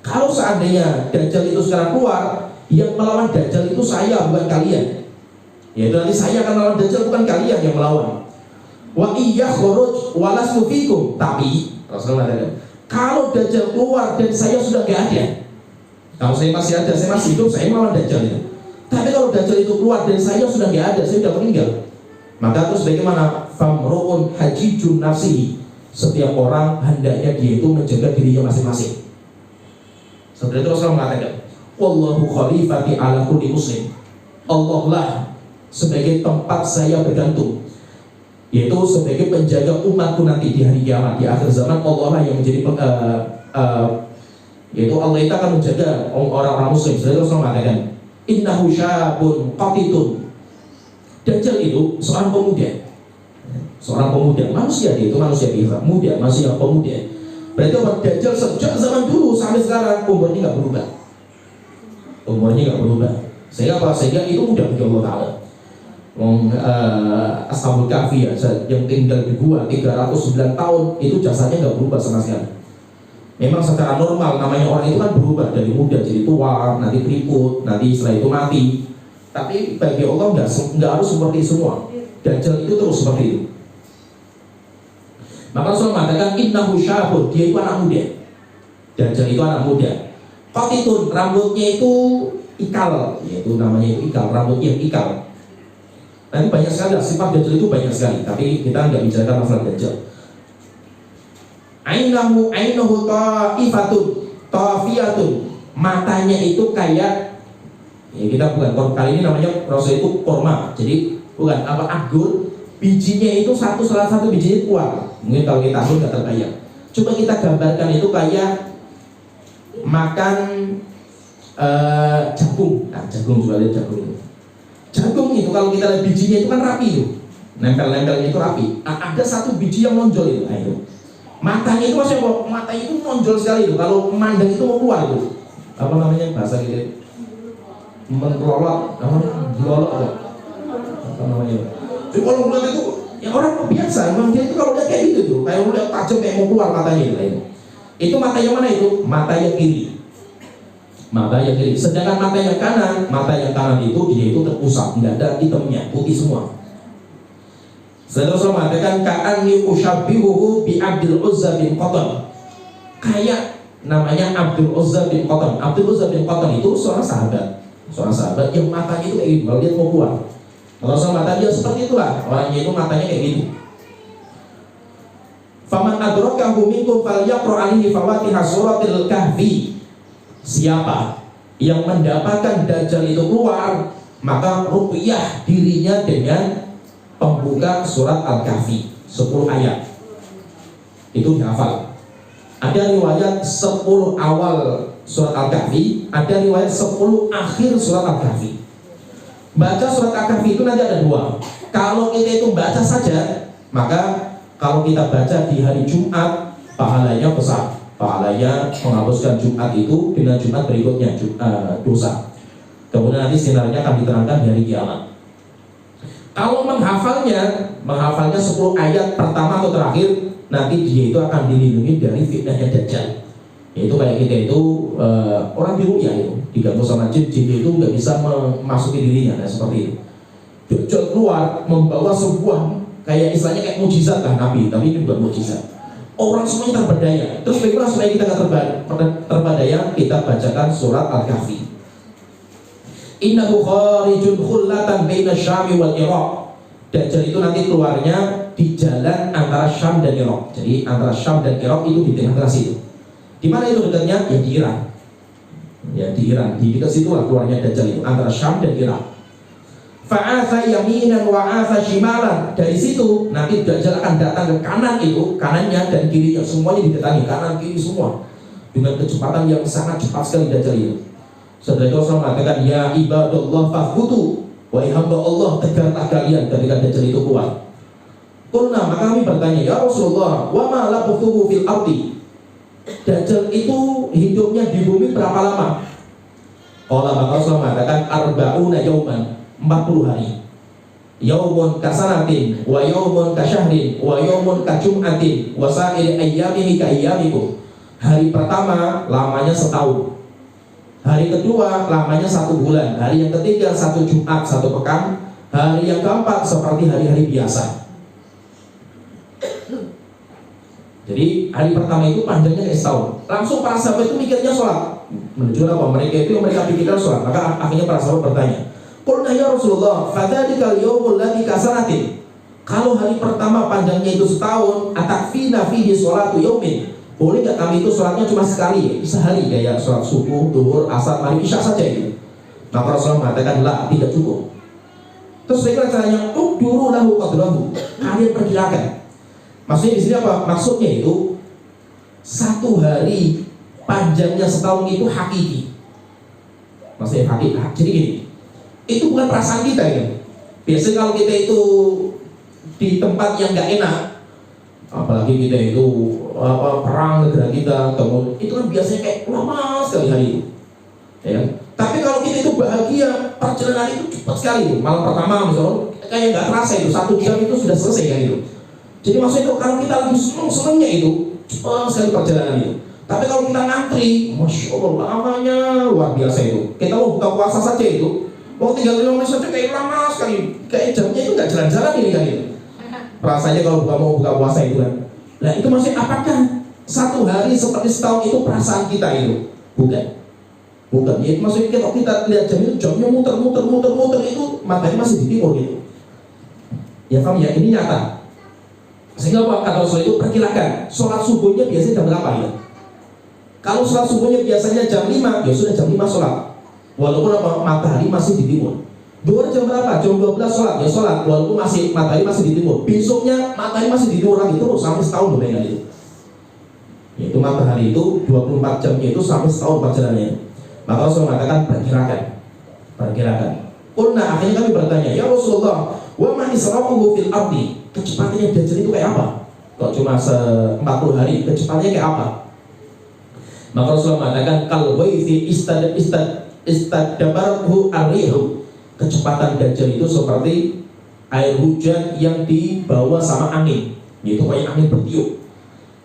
Kalau seandainya Dajjal itu sekarang keluar, yang melawan Dajjal itu saya, bukan kalian. Yaitu nanti saya akan melawan Dajjal, bukan kalian yang melawan. Wa iya khuruj wa lastu fikum. Tapi Rasulullah mengatakan, kalau Dajjal keluar dan saya sudah gak ada, kalau saya masih ada, saya masih hidup, saya melawan Dajjal itu. Tapi kalau Dajjal itu keluar dan saya sudah gak ada, saya sudah meninggal, maka terus bagaimana? Famru'un hajijun nafsihi. Setiap orang hendaknya dia itu menjaga dirinya masing-masing. Seperti itu Rasulullah mengatakan, wallahu khalifati ala kulli muslim. Allah lah sebagai tempat saya bergantung, yaitu sebagai penjaga umatku nanti di hari kiamat, di akhir zaman. Allah lah yang menjadi yaitu Allah itu akan menjaga orang-orang muslim. Sebenarnya Rasulullah mengatakan, innahu syabun qatitun. Dajjal itu seorang pemuda, manusia, dia itu manusia biasa, muda, masih yang pemuda. Berarti orang Dajjal sejak zaman dulu sampai sekarang umurnya nggak berubah. Sehingga itu mudah bagi Allah Taala. Ashabul Kahfi ya, yang tinggal di gua 309 tahun itu jasadnya nggak berubah sama sekali. Memang secara normal namanya orang itu kan berubah dari muda jadi tua, nanti keriput, nanti setelah itu mati. Tapi bagi Allah nggak harus seperti semua. Dajjal itu terus seperti itu. Maka Rasulullah mengatakan innahu syabun, dia itu anak muda. Dajjal itu anak muda. Qatitun, rambutnya itu ikal, yaitu namanya itu ikal, rambutnya ikal. Nanti banyak sekali sifat Dajjal itu banyak sekali, tapi kita nggak bicarakan masalah Dajjal. Ainahu ta'ifatun, tafiyatun, matanya itu kayak, ya kita bukan, kali ini namanya Rasul itu korma, jadi bukan anggur, bijinya itu salah satu bijinya kuat. Mungkin kalau kita pun nggak terbayang. Coba kita gambarkan itu kayak makan jagung. Nah, jagung juga lihat jagung itu. Jagung itu kalau kita lihat bijinya itu kan rapi itu, nempel-nempelnya itu rapi. Nah, ada satu biji yang menonjol itu. Nah, itu matanya itu matanya itu menonjol sekali itu. Kalau memandang itu mau keluar itu. Apa namanya bahasa gitu? Mengelolot, apa namanya? Jadi kalau melihat itu, ya orang biasa, memang dia itu kalau lihat kayak gitu tuh, kayak melihat tajam kayak mau keluar matanya itu. Itu mata yang mana itu? Mata yang kiri. Sedangkan mata yang kanan itu dia itu terpusat, nggak ada hitamnya, putih semua. Setelah Rasulullah mengatakan ka'anni usyabbihuhu bi Abdul Uzza bin Qatan. Kayak namanya Abdul Uzza bin Qatan. Abdul Uzza bin Qatan itu seorang sahabat yang matanya itu kayak gitu, kalau dia mau keluar. Rasulullah mengatakan dia seperti itulah, orangnya itu matanya kayak gitu. Faman adrakahu minkum falyaqra alaihi fawatiha suratil kahfi. Siapa yang mendapatkan Dajjal itu keluar, maka ruqyah dirinya dengan pembuka surat Al-Kahfi 10 ayat. Itu dihafal. Ada riwayat 10 awal surat Al-Kahfi, ada riwayat 10 akhir surat Al-Kahfi. Baca surat Al-Kahfi itu nanti ada 2. Kalau kita itu baca saja, maka kalau kita baca di hari Jumat, pahalanya besar. Pahalanya menghapuskan Jumat itu dengan Jumat berikutnya dosa. Kemudian nanti sinarnya akan diterangkan di hari kiamat. Kalau menghafalnya 10 ayat pertama atau terakhir, nanti dia itu akan dilindungi dari fitnahnya Dajjal. Yaitu kayak kita itu orang di ru'yah itu diganggu sama jin itu nggak bisa memasuki dirinya, nah seperti itu. Dajjal keluar membawa sebuah kayak istilahnya kayak mukjizat lah Nabi, tapi ini bukan mukjizat. Orang semuanya terberdaya. Terus bagaimana supaya kita nggak terberdaya? Kita bacakan surat Al-Kahfi. Innahu kharijun khullatan baina Syam wal Iraq. Dajjal itu nanti keluarnya di jalan antara Syam dan Irak. Jadi antara Syam dan Irak itu di tengah-tengah situ. Di mana itu dekatnya? Ya di Iran. Ya di Iran. Di dekat situ lah keluarnya Dajjal itu antara Syam dan Irak. Fa'atha yaminan wa'atha shimalan. Dari situ nanti Dajjal akan datang ke kanan itu, kanannya dan kirinya semuanya didatangi, kanan kiri semua dengan kecepatan yang sangat cepat sekali Dajjal itu. Setelah itu Rasulullah mengatakan, ya ibadallah fathbutu, wahai hamba Allah tegarlah kalian ketika Dajjal itu keluar. Qulna, maka kami bertanya, ya Rasulullah, wa ma labuthuhu fil ardi. Dajjal itu hidupnya di bumi berapa lama? Qala, maka Rasulullah mengatakan arba'una yauman, 40 hari. Yaumun kasanatin, wa yaumun kasyahrin, wa yaumun kajum'atin, wa sa'ir ayyamihi ka ayyamikum. Hari pertama lamanya setahun. Hari kedua lamanya 1 bulan. Hari yang ketiga 1 Jumat, 1 pekan. Hari yang keempat seperti hari-hari biasa. Jadi hari pertama itu panjangnya kayak setahun. Langsung para sahabat itu mikirnya sholat. Menuju apa? Mereka pikirkan sholat. Maka akhirnya para sahabat bertanya, qulna ya Rasulullah, fadzalika al-yaumul ladzi kasanatin. Kalau hari pertama panjangnya itu setahun, atakfina fihi sholatu yaumin boleh nggak kami itu sholatnya cuma sekali, sehari, kayak sholat subuh, duhur, asar, maghrib, isya saja itu? Maka Rasulullah mengatakan, lah, tidak cukup. Terus mereka caranya, dulu lahu qadrahu, kalian perkirakan. Maksudnya di sini apa? Maksudnya itu satu hari panjangnya setahun itu hakiki. Maksudnya hakiki. Jadi gini, itu bukan perasaan kita ya. Biasanya kalau kita itu di tempat yang nggak enak, apalagi kita itu perang negara kita, kemudian itu kan biasanya kayak lama sekali hari itu, ya. Tapi kalau kita itu bahagia, perjalanan itu cepat sekali itu. Malam pertama misalnya kayak nggak terasa itu 1 jam itu sudah selesai kan itu. Jadi maksudnya itu kalau kita lagi seneng-senengnya itu cepat sekali perjalanan itu. Tapi kalau kita ngantri, masya Allah lamanya luar biasa itu. Kita mau buka puasa saja itu, mau tinggal 5 menit saja kayak lama sekali, kayak jamnya itu nggak jalan-jalan ini kan itu. Rasanya kalau mau buka puasa itu kan. Nah itu maksudnya apakah satu hari seperti setahun itu perasaan kita itu? Bukan. Ya, maksudnya kalau kita lihat jam itu jamnya muter itu matahari masih di timur gitu. Ya paham ya, ini nyata. Sehingga kata Rasul itu perkirakan sholat subuhnya biasanya jam berapa ya? Kalau sholat subuhnya biasanya jam 5, ya sudah jam 5 sholat. Walaupun matahari masih di timur. Duhur jam berapa? Jam 12 sholat, ya sholat. Walaupun matahari masih di timur. Besoknya matahari masih di timur lagi terus sampai setahun lebih itu. Yaitu matahari itu 24 jamnya itu sampai setahun perjalanannya. Maka Rasul mengatakan perkirakan. Qulna, akhirnya kami bertanya, ya Rasulullah, wa ma isra'uhu fil ardi? Kecepatannya Dajjal itu kayak apa? Kok cuma 40 hari, kecepatannya kayak apa? Maka Rasulullah mengatakan kal ghaithi istadabarhu ar-rihu. Kecepatan Dajjal itu seperti air hujan yang dibawa sama angin, yaitu kayak angin bertiup.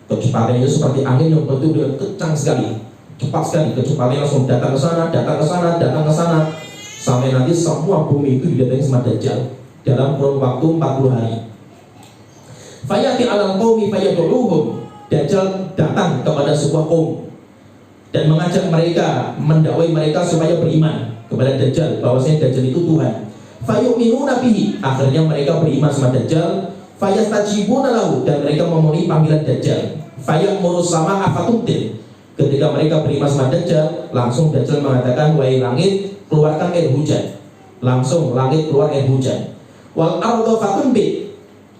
Kecepatannya itu seperti angin yang bertiup dengan kencang sekali, cepat sekali. Kecepatannya langsung datang ke sana, sampai nanti semua bumi itu didatangi sama Dajjal dalam kurun waktu 40 hari. Fayati alal qaumi fayad'uhum. Dajjal datang kepada sebuah kaum dan mengajak mereka, mendakwai mereka supaya beriman kepada Dajjal, bahwasanya Dajjal itu Tuhan. Fayu'minuna bihi. Akhirnya mereka beriman sama Dajjal. Fayastajibuna lahu. Dan mereka memenuhi panggilan Dajjal. Fayamuru sama'a fatumtir. Ketika mereka beriman sama Dajjal, langsung Dajjal mengatakan, wahai langit, keluarkan air hujan. Langsung langit keluar air hujan. Wal ardu fatunbit.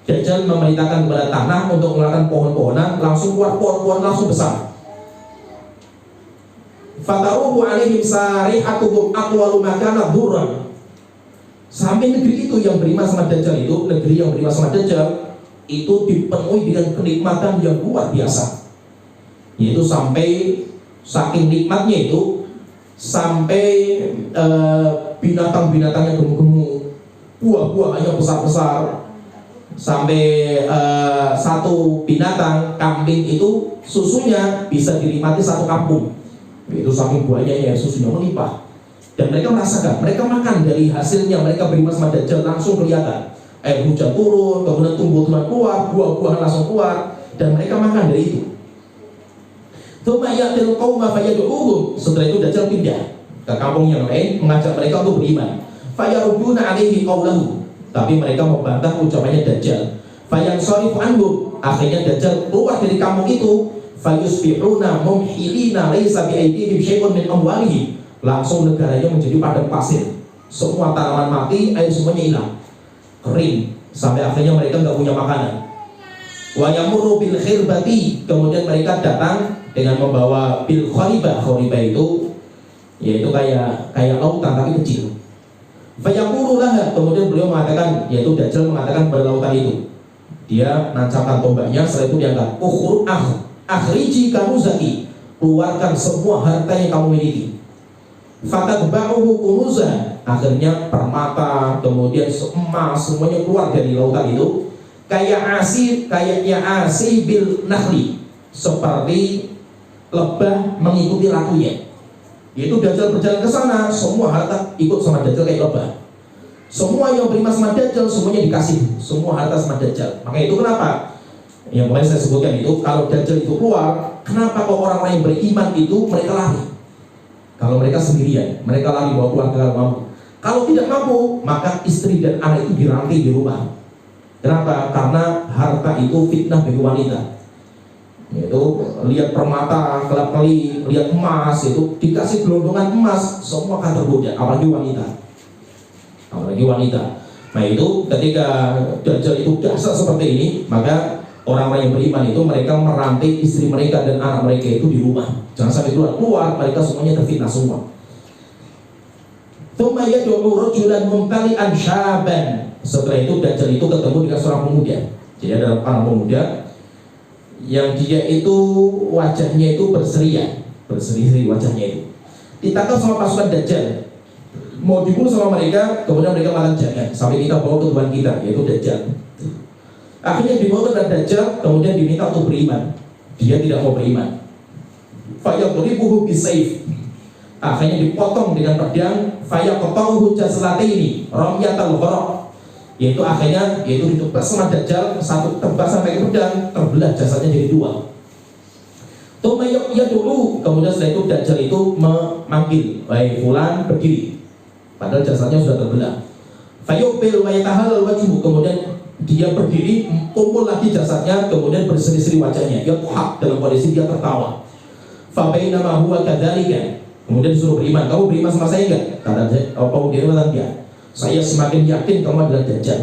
Dajjal memerintahkan kepada tanah untuk mengeluarkan pohon-pohonan, langsung keluar pohon-pohon langsung besar. Fataruhu alaihim sarihatuhum aqwalu makana dhurran. Sampai negeri itu yang beriman sama Dajjal itu, negeri yang beriman sama Dajjal itu dipenuhi dengan kenikmatan yang luar biasa. Yaitu sampai saking nikmatnya itu sampai binatang-binatangnya gemuk-gemuk, buah-buahnya besar-besar. Sampai satu binatang kambing itu susunya bisa dinikmati satu kampung. Itu saking banyaknya susunya melimpah. Dan mereka merasakan, mereka makan dari hasilnya, mereka beriman sama Dajjal langsung kelihatan. Air hujan turun, kemudian tumbuh-tumbuhan keluar, buah-buahan langsung keluar, dan mereka makan dari itu. Setelah itu Dajjal pindah ke kampung yang lain, mengajak mereka untuk beriman. Fayaruduna alaihi qawlahu. Tapi mereka membantah ucapannya Dajjal. Fayansarifu anhum. Akhirnya Dajjal keluar dari kampung itu. Fayusbihuna mumhilina laisa biaidihim syai'un min amwalihim. Langsung negaranya menjadi padang pasir. Semua tanaman mati, air semuanya hilang, kering, sampai akhirnya mereka nggak punya makanan. Wa yamurru bil khirbati. Kemudian mereka datang dengan membawa bil kharibah. Kharibah itu yaitu kayak lautan tapi kecil. Fayaqulu laha. Kemudian beliau mengatakan, yaitu Dajjal mengatakan pada lautan itu, dia nancapkan tombaknya, setelah itu dia akan akhriji kanuzaki, keluarkan semua harta yang kamu miliki. Fatadba'uhu kunuzah. Akhirnya permata, kemudian emas, semuanya keluar dari lautan itu. Kayaknya asi bil nakhli, seperti lebah mengikuti ratunya. Yaitu Dajjal berjalan ke sana, semua harta ikut sama Dajjal kayak lebah. Semua yang beriman sama Dajjal semuanya dikasih, semua harta sama Dajjal. Maka itu kenapa? Yang kemarin saya sebutkan itu, kalau Dajjal itu keluar, kenapa kalau orang lain beriman itu mereka lari? Kalau mereka sendirian, mereka lari bawa keluarga kalau mampu. Kalau tidak mampu, maka istri dan anak itu dirantai di rumah. Kenapa? Karena harta itu fitnah bagi wanita. Yaitu lihat permata, kelap-kelip, lihat emas, itu dikasih gelondongan emas, semua akan tergoda, apalagi wanita. Nah itu ketika Dajjal itu dasar seperti ini, maka orang-orang yang beriman itu mereka merantai istri mereka dan anak mereka itu di rumah, jangan sampai keluar, mereka semuanya terfitnah semua. Tsumma yad'u rajulan mumtali'an syaban. Setelah itu Dajjal itu ketemu dengan seorang pemuda. Jadi ada orang pemuda yang dia itu wajahnya itu berseri-seri wajahnya itu. Ditangkap sama pasukan Dajjal, mau dibunuh sama mereka, kemudian mereka malah jangan sampai kita bawa ke Tuhan kita, yaitu Dajjal. Akhirnya dibawa ke Dajjal, kemudian diminta untuk beriman. Dia tidak mau beriman. Fayadribuhu bisayf. Akhirnya dipotong dengan pedang. Fayaqta'uhu jazlataini ramyatal gharaq. Yaitu akhirnya ditebas sama Dajjal, satu tebas sampai ke pedang, terbelah jasadnya jadi dua. Tumayyya dulu, kemudian setelah itu Dajjal itu memanggil, "Wahai fulan, berdiri." Padahal jasadnya sudah terbelah. Fayuqbil wa yatahallal wajhu, kemudian dia berdiri, kumpul lagi jasadnya, kemudian berseri-seri wajahnya, yadhak, dalam kondisi dia tertawa. Fa bainama huwa kadzalika, kemudian disuruh beriman. "Kamu beriman sama saya enggak?" Kata pemuda itu, "Ya, saya semakin yakin kamu adalah Dajjal."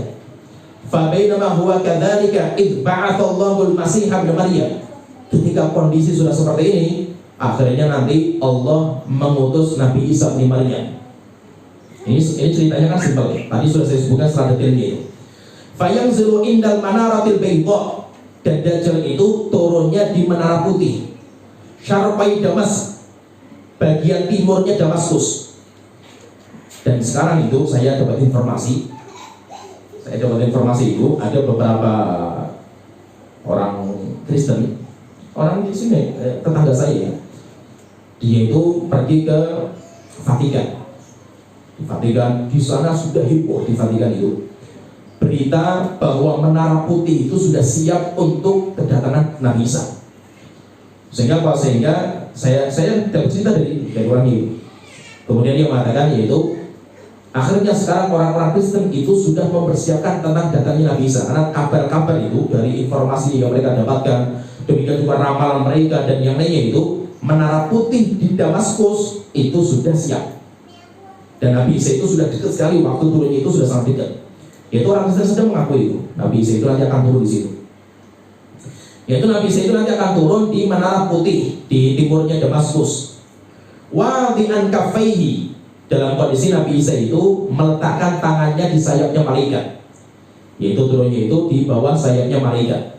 Fa bainama huwa kadzalika id ba'atsallahu al-masih ibn Maryam. Ketika kondisi sudah seperti ini, akhirnya nanti Allah mengutus Nabi Isa bin Maryam. Ini ceritanya kan simpel. Tadi sudah saya sebutkan secara detailnya itu. Fayanzilu indal manaratil bayda, dan Dajjal itu turunnya di menara putih. Syarqai Damas, bagian timurnya Damaskus. Dan sekarang itu saya dapat informasi itu ada beberapa orang Kristen, orang di sini tetangga saya, dia itu pergi ke Vatikan. Di Vatikan, di sana sudah heboh di Vatikan itu berita bahwa menara putih itu sudah siap untuk kedatangan Nabi Isa. Sehingga saya dapat cerita dari orang itu. Kemudian dia mengatakan yaitu akhirnya sekarang orang-orang Kristen itu sudah mempersiapkan tentang datangnya Nabi Isa, karena kabar-kabar itu dari informasi yang mereka dapatkan, demikian juga ramalan mereka dan yang lainnya itu, menara putih di Damaskus itu sudah siap. Dan Nabi Isa itu sudah dekat sekali, waktu turunnya itu sudah sangat dekat. Yaitu orang Kristen sedang mengakui itu, Nabi Isa itu nanti akan turun di situ. Yaitu Nabi Isa itu nanti akan turun di menara putih di timurnya Damaskus. Wadi'an kafaihi, dalam kondisi Nabi Isa itu meletakkan tangannya di sayapnya malaikat. Yaitu turunnya itu di bawah sayapnya malaikat.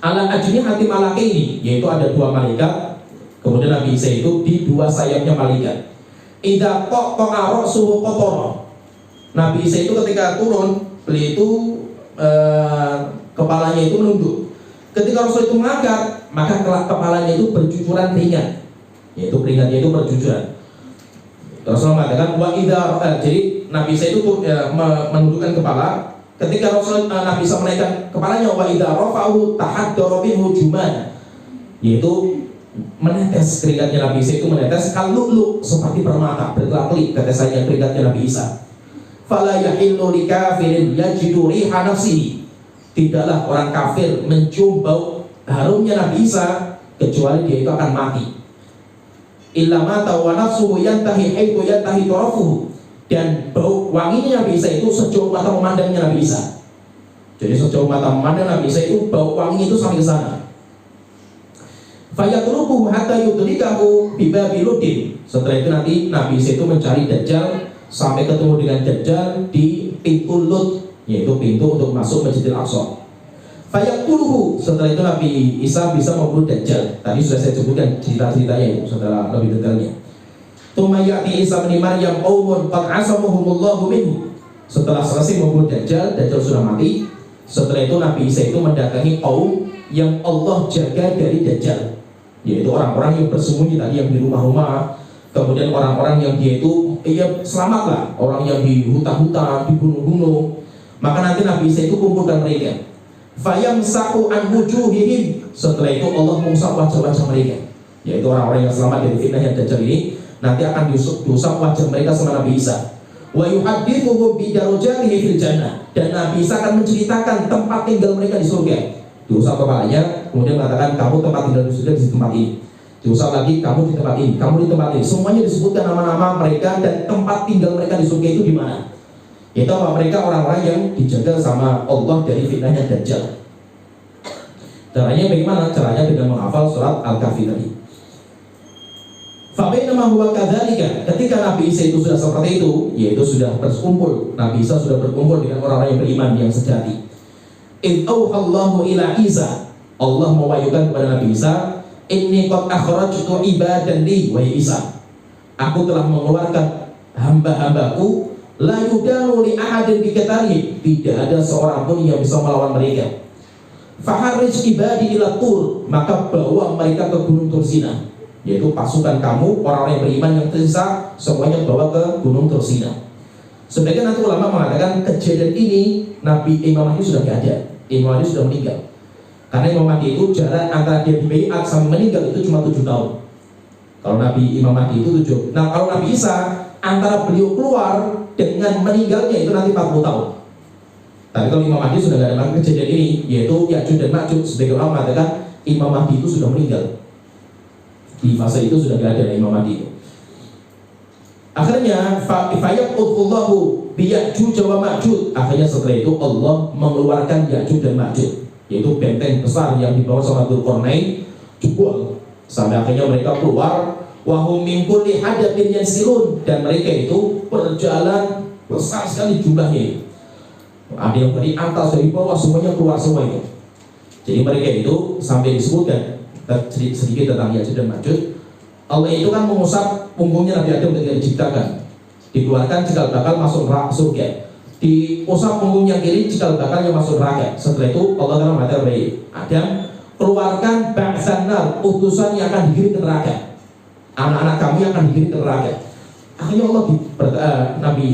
Ala ajni hati malakaini, yaitu ada dua malaikat. Kemudian Nabi Isa itu di dua sayapnya malaikat. Idza qata'a ra'suhu qatara. Nabi Isa itu ketika turun, beliau itu kepalanya itu menunduk. Ketika Rasul itu mengangkat, maka kepalanya itu bercucuran ringan. Yaitu keringatnya itu bercucuran. Rasul mengatakan wa idza jadi Nabi Isa itu menundukkan kepala. Ketika Nabi Isa menaikkan kepalanya, wa idza rafa'u tahaddara minhu juman. Yaitu menetes, keringatnya Nabi Isa itu menetes kalulu seperti permata, berkelap-kelip tetesannya keringatnya Nabi Isa. Fala yahillu likafirin yajidu riha nafsihi. Tidaklah orang kafir mencium bau harumnya Nabi Isa kecuali dia itu akan mati. Illa mata wa nafsuhu yantahi haitsu yantahi tarafuhu. Dan bau wanginya Nabi Isa itu sejauh mata memandangnya Nabi Isa. Jadi sejauh mata memandang Nabi Isa itu bau wangi itu sampai ke sana. Fayatrukuhu hatta yudrikahu bi Babiludin. Setelah itu nanti Nabi Isa itu mencari Dajjal sampai ketemu dengan Dajjal di pintu Lut, yaitu pintu untuk masuk Masjidil Aqsa. Fayaqtuluhu. Setelah itu Nabi Isa bisa membunuh Dajjal. Tadi sudah saya sebutkan cerita-ceritanya itu setelah lebih detailnya. Tsumma ya'ti Isa bin Maryam qaumun qad asamuhumullahu minhu. Setelah selesai membunuh Dajjal, Dajjal sudah mati. Setelah itu Nabi Isa itu mendatangi kaum yang Allah jaga dari Dajjal, yaitu orang-orang yang bersembunyi tadi yang di rumah-rumah, kemudian orang-orang yang dia itu selamatlah, orang yang di hutan-hutan, di gunung-gunung. Maka nanti Nabi Isa itu kumpulkan mereka. Fayamsahu an wujuhihim. Setelah itu Allah mengusap wajah-wajah mereka, yaitu orang-orang yang selamat dari fitnah Dajjal ini, nanti akan diusap wajah mereka sama Nabi Isa. Wa yuhaddithuhum bi darajatihi fil jannah. Dan Nabi Isa akan menceritakan tempat tinggal mereka di surga. diusap kepalanya, kemudian mengatakan kamu tempat tinggal di surga di tempat ini. Diusap lagi, kamu di tempat ini, kamu di tempat ini. Semuanya disebutkan nama-nama mereka dan tempat tinggal mereka di surga itu di mana. Itu apa? Mereka orang-orang yang dijaga sama Allah dari fitnahnya Dajjal. Caranya bagaimana? Caranya dengan menghafal surat Al-Kahfi tadi. Fabainama huwa kadzalika, ketika Nabi Isa itu sudah seperti itu, yaitu sudah berkumpul, Nabi Isa sudah berkumpul dengan orang-orang yang beriman yang sejati. Id auhallahu ila Isa, Allah mewahyukan kepada Nabi Isa, inni qad akhrajtu ibadan li wa Isa. Aku telah mengeluarkan hamba-hambaku, la yudanu li ahadin biqatali, tidak ada seorang pun yang bisa melawan mereka. Faharrij ibadi ila Tur, maka bawa mereka ke Gunung Tursina, yaitu pasukan kamu, orang-orang yang beriman yang tersisa, semuanya bawa ke Gunung Tursina. Sebagian nanti ulama mengatakan kejadian ini Nabi Imam Mahdi sudah tidak ada, Imam Mahdi sudah meninggal. Karena Imam Mahdi itu jarak antara dia dibaiat sampai meninggal itu cuma 7 tahun. Kalau Nabi Imam Mahdi itu 7. Nah kalau Nabi Isa antara beliau keluar dengan meninggalnya itu nanti 40 tahun. Tapi kalau Imam Mahdi sudah tidak ada lagi kejadian ini, yaitu Ya'juj dan Ma'juj. Sebagian ulama mengatakan Imam Mahdi itu sudah meninggal. Di fase itu sudah tidak ada Imam Mahdi itu. Akhirnya fayaqudullahu bi Ya'juj wa Ma'juj. Akhirnya setelah itu Allah mengeluarkan Ya'juj dan Ma'juj, yaitu benteng besar yang dibawa sama Dzulqarnain, jebol sampai akhirnya mereka keluar. Wahum min kulli hadabin yansilun, dan mereka itu berjalan besar sekali jumlahnya. Ada yang dari atas, dari bawah, semuanya keluar semua itu. Jadi mereka itu sampai disebutkan sedikit tentang Ya'juj dan Ma'juj. Allah itu kan mengusap punggungnya Nabi Adam ketika diciptakan, dikeluarkan cikal bakal masuk surga. Diusap punggungnya kiri, cikal bakalnya masuk neraka. Setelah itu Allah Taala mengatakan kepada Adam, keluarkan ba'san nar, utusan yang akan dikirim ke neraka. Anak-anak kami akan dikirim ke neraka. Akhirnya Allah Nabi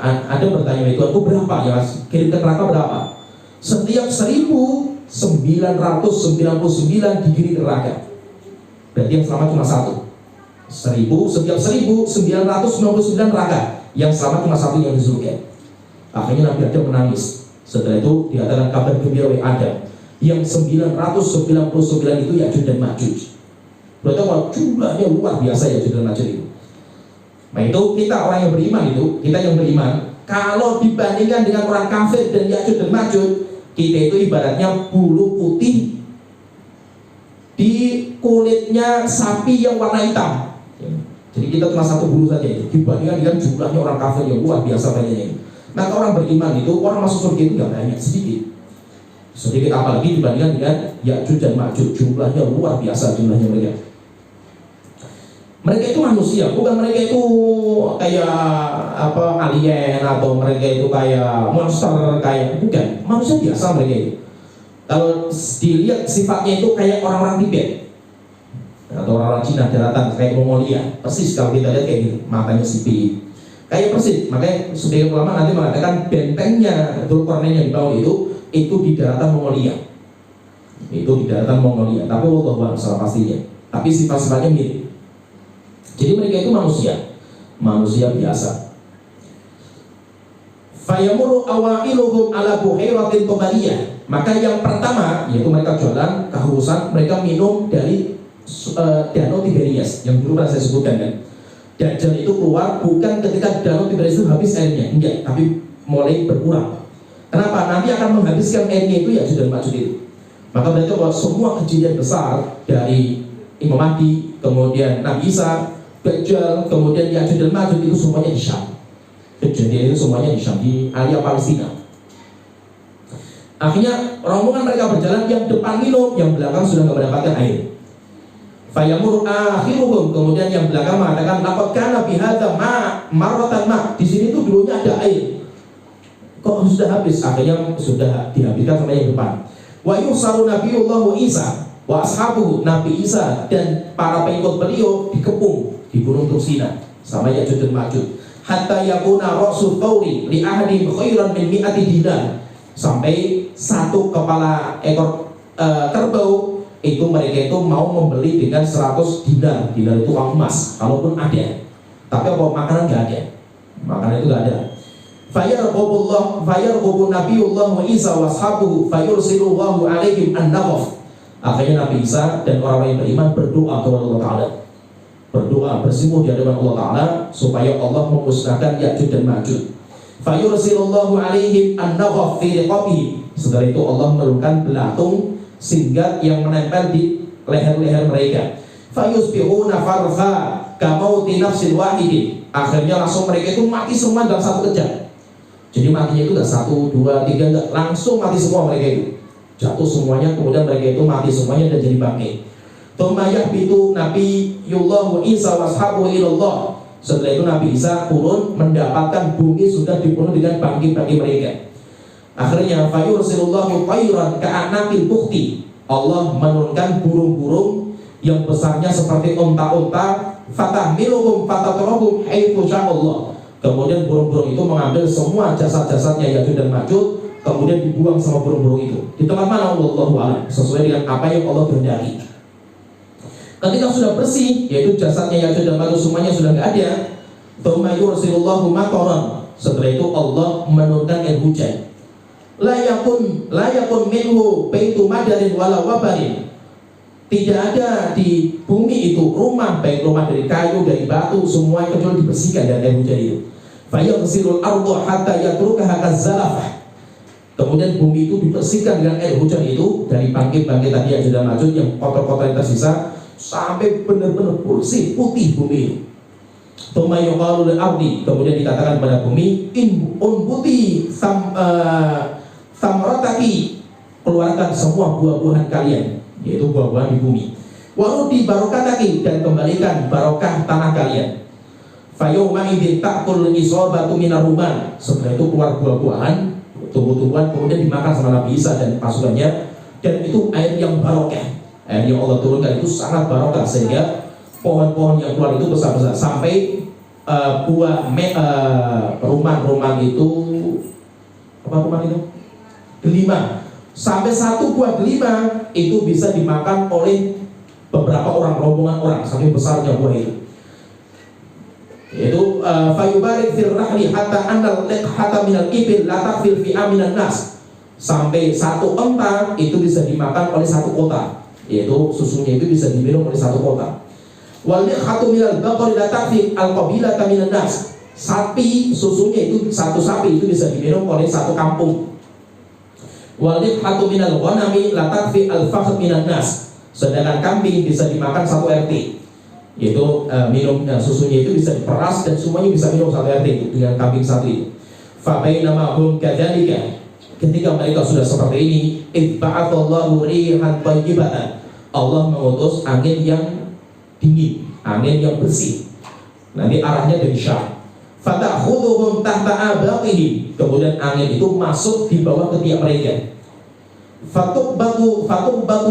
Adam bertanya itu, aku berapa ya kirim ke neraka berapa? Setiap 1999 dikirim ke neraka. Berarti yang selamat cuma satu. Setiap 1999 neraka, yang selamat cuma satu yang di surga. Akhirnya Nabi Adam menangis. Setelah itu dikatakan kabar gembira oleh Adam, yang 999 itu Ya'juj dan Ma'juj. Berarti kalau jumlahnya luar biasa Ya'juj dan Ma'juj itu. Nah itu kita orang yang beriman itu, kita yang beriman, kalau dibandingkan dengan orang kafir dan Ya'juj dan Ma'juj, kita itu ibaratnya bulu putih di kulitnya sapi yang warna hitam. Jadi kita cuma satu bulu saja itu, dibandingkan dengan jumlahnya orang kafir yang luar biasa banyaknya itu. Maka orang beriman itu, orang masuk surga itu nggak banyak, sedikit apalagi dibandingkan dengan Ya'juj dan Ma'juj, jumlahnya luar biasa jumlahnya mereka. Mereka itu manusia, bukan mereka itu kayak alien atau mereka itu kayak monster, kayak bukan, manusia biasa mereka itu. Kalau dilihat sifatnya itu kayak orang-orang Tibet atau orang-orang Cina daratan, kayak Mongolia, persis kalau kita lihat kayak gitu, matanya sipit, kayak persis. Makanya sebagian ulama nanti mengatakan bentengnya Dzulqarnain yang dibangun itu di daratan Mongolia, tapi Allah salah pastinya, tapi sifat-sifatnya mirip. Jadi mereka itu manusia biasa. Fayamuru awailuhum ala buhairatin tobariyah. Maka yang pertama yaitu mereka jualan kehausan, mereka minum dari danau Tiberias yang dulu pernah saya sebutkan kan. Dajjal itu keluar bukan ketika danau Tiberias itu habis airnya, enggak, tapi mulai berkurang. Kenapa? Nanti akan menghabiskan airnya itu Ya'juj dan Ma'juj itu. Maka berarti bahwa semua kejadian besar dari Imam Mahdi, kemudian Nabi Isa, Dajjal, kemudian Ya'juj dan Ma'juj itu semuanya di Syam. Kejadian itu semuanya di Syam, di area Palestina. Akhirnya rombongan mereka berjalan, yang depan minum, yang belakang sudah tidak mendapatkan air. Fayamur akhiruhum, kemudian yang belakang mengatakan laqad kana bihadza marratan ma. Di sini tuh dulunya ada air. Kok sudah habis? Akhirnya sudah dihabiskan sama yang depan. Wa yusaru nabiyullah Isa wa ashabuhu, Nabi Isa dan para pengikut beliau dikepung di Gunung Tursina sama Ya'juj dan Ma'juj. Hatta yakuna rasul tawri li ahadin khairan min mi'ati dinar, sampai satu kepala ekor kerbau itu mereka itu mau membeli dengan 100 dinar. Dinar itu uang emas, kalaupun ada. Tapi apa makanan nggak ada, makanan itu nggak ada. fayarqubun nabiyullah Isa wa ashabuhu fayursilullahu alaihim an-naghaf. Akhirnya Nabi Isa dan orang-orang yang beriman berdoa kepada Allah Ta'ala, berdoa bersimpuh di hadapan Allah Ta'ala supaya Allah memusnahkan Ya'juj dan Ma'juj. Fayursilullahu alaihim an-naghaf fi riqabihim. Setelah itu Allah menurunkan belatung singgat yang menempel di leher-leher mereka. Fayusbihuna farha kamauti nafsin wahidin. Akhirnya langsung mereka itu mati semua dalam satu kejap. Jadi matinya itu gak 1, 2, 3, enggak, langsung mati semua mereka itu. Jatuh semuanya, kemudian mereka itu mati semuanya dan jadi bangkit. Tumayah itu Nabi Yullah Isa washabu ilallah. Setelah itu Nabi Isa turun mendapatkan bumi sudah dipenuhi dengan bangkit-bangkit mereka. Akhirnya fayursilullahu tayran ka'anakil bukti. Allah menurunkan burung-burung yang besarnya seperti unta-unta, fatahmiluhum fatatrahum haitsu sya'allah. Kemudian burung-burung itu mengambil semua jasad-jasadnya Ya'juj dan Ma'juj, kemudian dibuang sama burung-burung itu. Di tempat mana? Wallahu a'lam, sesuai dengan apa yang Allah kehendaki. Ketika sudah bersih, yaitu jasadnya Ya'juj dan Ma'juj semuanya sudah nggak ada, tsumma yursilullahu mataran. Setelah itu Allah menurunkan air hujan. La yakun minhu baitu madarin wala wabarin. Tidak ada di bumi itu rumah, baik rumah dari kayu, dari batu, semua kecuali dibersihkan dari air hujan itu. Fayaghsilul ardu hatta yatrukaha kazzalafah. Kemudian bumi itu dibersihkan dengan air hujan itu dari bangkit-bangkit tadi Ya'juj dan Ma'juj yang kotor-kotor yang tersisa sampai benar-benar bersih putih bumi itu. Tsumma yuqalu lil ardi, kemudian dikatakan pada bumi, in unbuti samrataki, keluarkan semua buah-buahan kalian, yaitu buah-buahan di bumi. Warudi barokataki, dan kembalikan barokah tanah kalian. Fayawma idzin ta'kul isabatu minar ruman. Setelah itu keluar buah-buahan, tumbuh-tumbuhan, kemudian dimakan sama Nabi Isa dan pasukannya. Dan itu air yang barokah, air yang Allah turunkan itu sangat barokah, sehingga pohon-pohon yang keluar itu besar-besar sampai rumah itu apa rumah itu? Delima. Sampai satu buah delima itu bisa dimakan oleh beberapa orang, rombongan orang, saking besarnya buah itu. Yaitu fayubarik fil rahli hatta annal hatta minal ibil la takfil fi aminan nas. Sampai satu onta itu bisa dimakan oleh satu kota, yaitu susunya itu bisa diminum oleh satu kota. Wal liqhatu minal baqari la takfil al qabilata minan nas. Sapi susunya itu, satu sapi itu bisa diminum oleh satu kampung. Wal liqhatu minal ghanami la takfi al fakhr minan nas. Sedangkan kambing bisa dimakan satu RT. Yaitu susunya itu bisa diperas dan semuanya bisa minum satu RT itu dengan kambing satu itu. Fa bainama hum kadzalika, ketika mereka sudah seperti ini, ibba'atsallahu rihan thayyibatan. Allah mengutus angin yang dingin, angin yang bersih. Nanti arahnya dari Syam. Fata'khudhuhum tahta abaqihim. Kemudian angin itu masuk di bawah ketiak mereka. Fatubbatu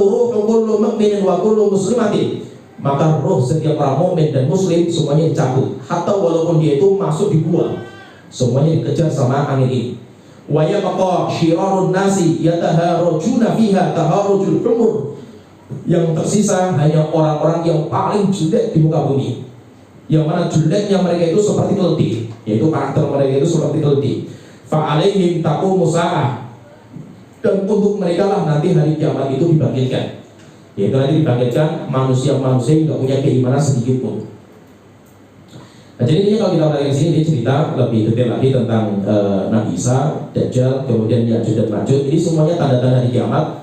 ruhu kullu mu'minin wa kullu muslimatin. Maka roh setiap orang mukmin dan muslim semuanya dicabut, hatta walaupun dia itu masuk dibuang, semuanya dikejar sama angin ini. Wa yabqa syirarun nasi yataharujuna fiha taharujul humur. Yang tersisa hanya orang-orang yang paling jelek di muka bumi, yang mana jeleknya mereka itu seperti keledi, yaitu karakter mereka itu seperti keledi. Fa alaihim taqumu sa'ah, dan untuk mereka lah nanti hari kiamat itu dibangkitkan. Yaitu nanti dibangkitkan manusia-manusia yang tidak punya keimanan sedikit pun. Nah, jadi ini kalau kita lihat di sini, ini cerita lebih detail lagi tentang Nabi Isa, Dajjal, kemudian Ya'juj dan Ma'juj. Ini semuanya tanda-tanda di kiamat,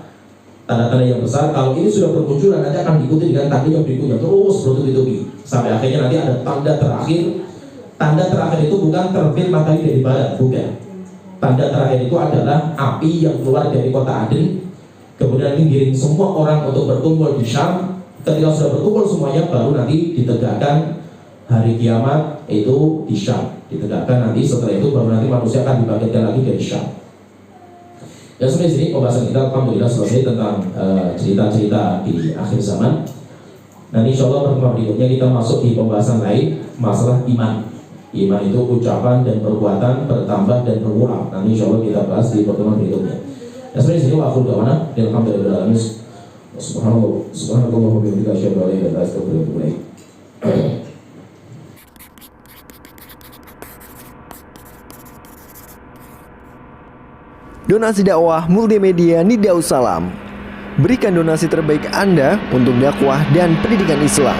tanda-tanda yang besar. Kalau ini sudah bermunculan, nanti akan diikuti dengan tanda yang berikutnya, terus bertubi-tubi sampai akhirnya nanti ada tanda terakhir. Tanda terakhir itu bukan terbit matahari dari barat, bukan. Tanda terakhir itu adalah api yang keluar dari kota Aden, kemudian menggiring semua orang untuk berkumpul di Syam. Ketika sudah berkumpul semuanya, baru nanti ditegakkan hari kiamat itu di Syam. Ditegakkan nanti, setelah itu baru nanti manusia akan dibangkitkan lagi dari Syam. Ya, sampai sini pembahasan kita alhamdulillah selesai tentang cerita-cerita di akhir zaman. Nanti insya Allah pertemuan berikutnya kita masuk di pembahasan lain, masalah iman. Iman itu ucapan dan perbuatan bertambah dan berkurang. Nanti insya Allah kita bahas di pertemuan berikutnya. Ya, sebenarnya sini waktu dawana, alhamdulillah, subhanallah wa bihamdihi asyhadu an la ilaha illa anta astaghfiruka wa atubu ilaik. Donasi dakwah multimedia Nidaus Salam. Berikan donasi terbaik Anda untuk dakwah dan pendidikan Islam.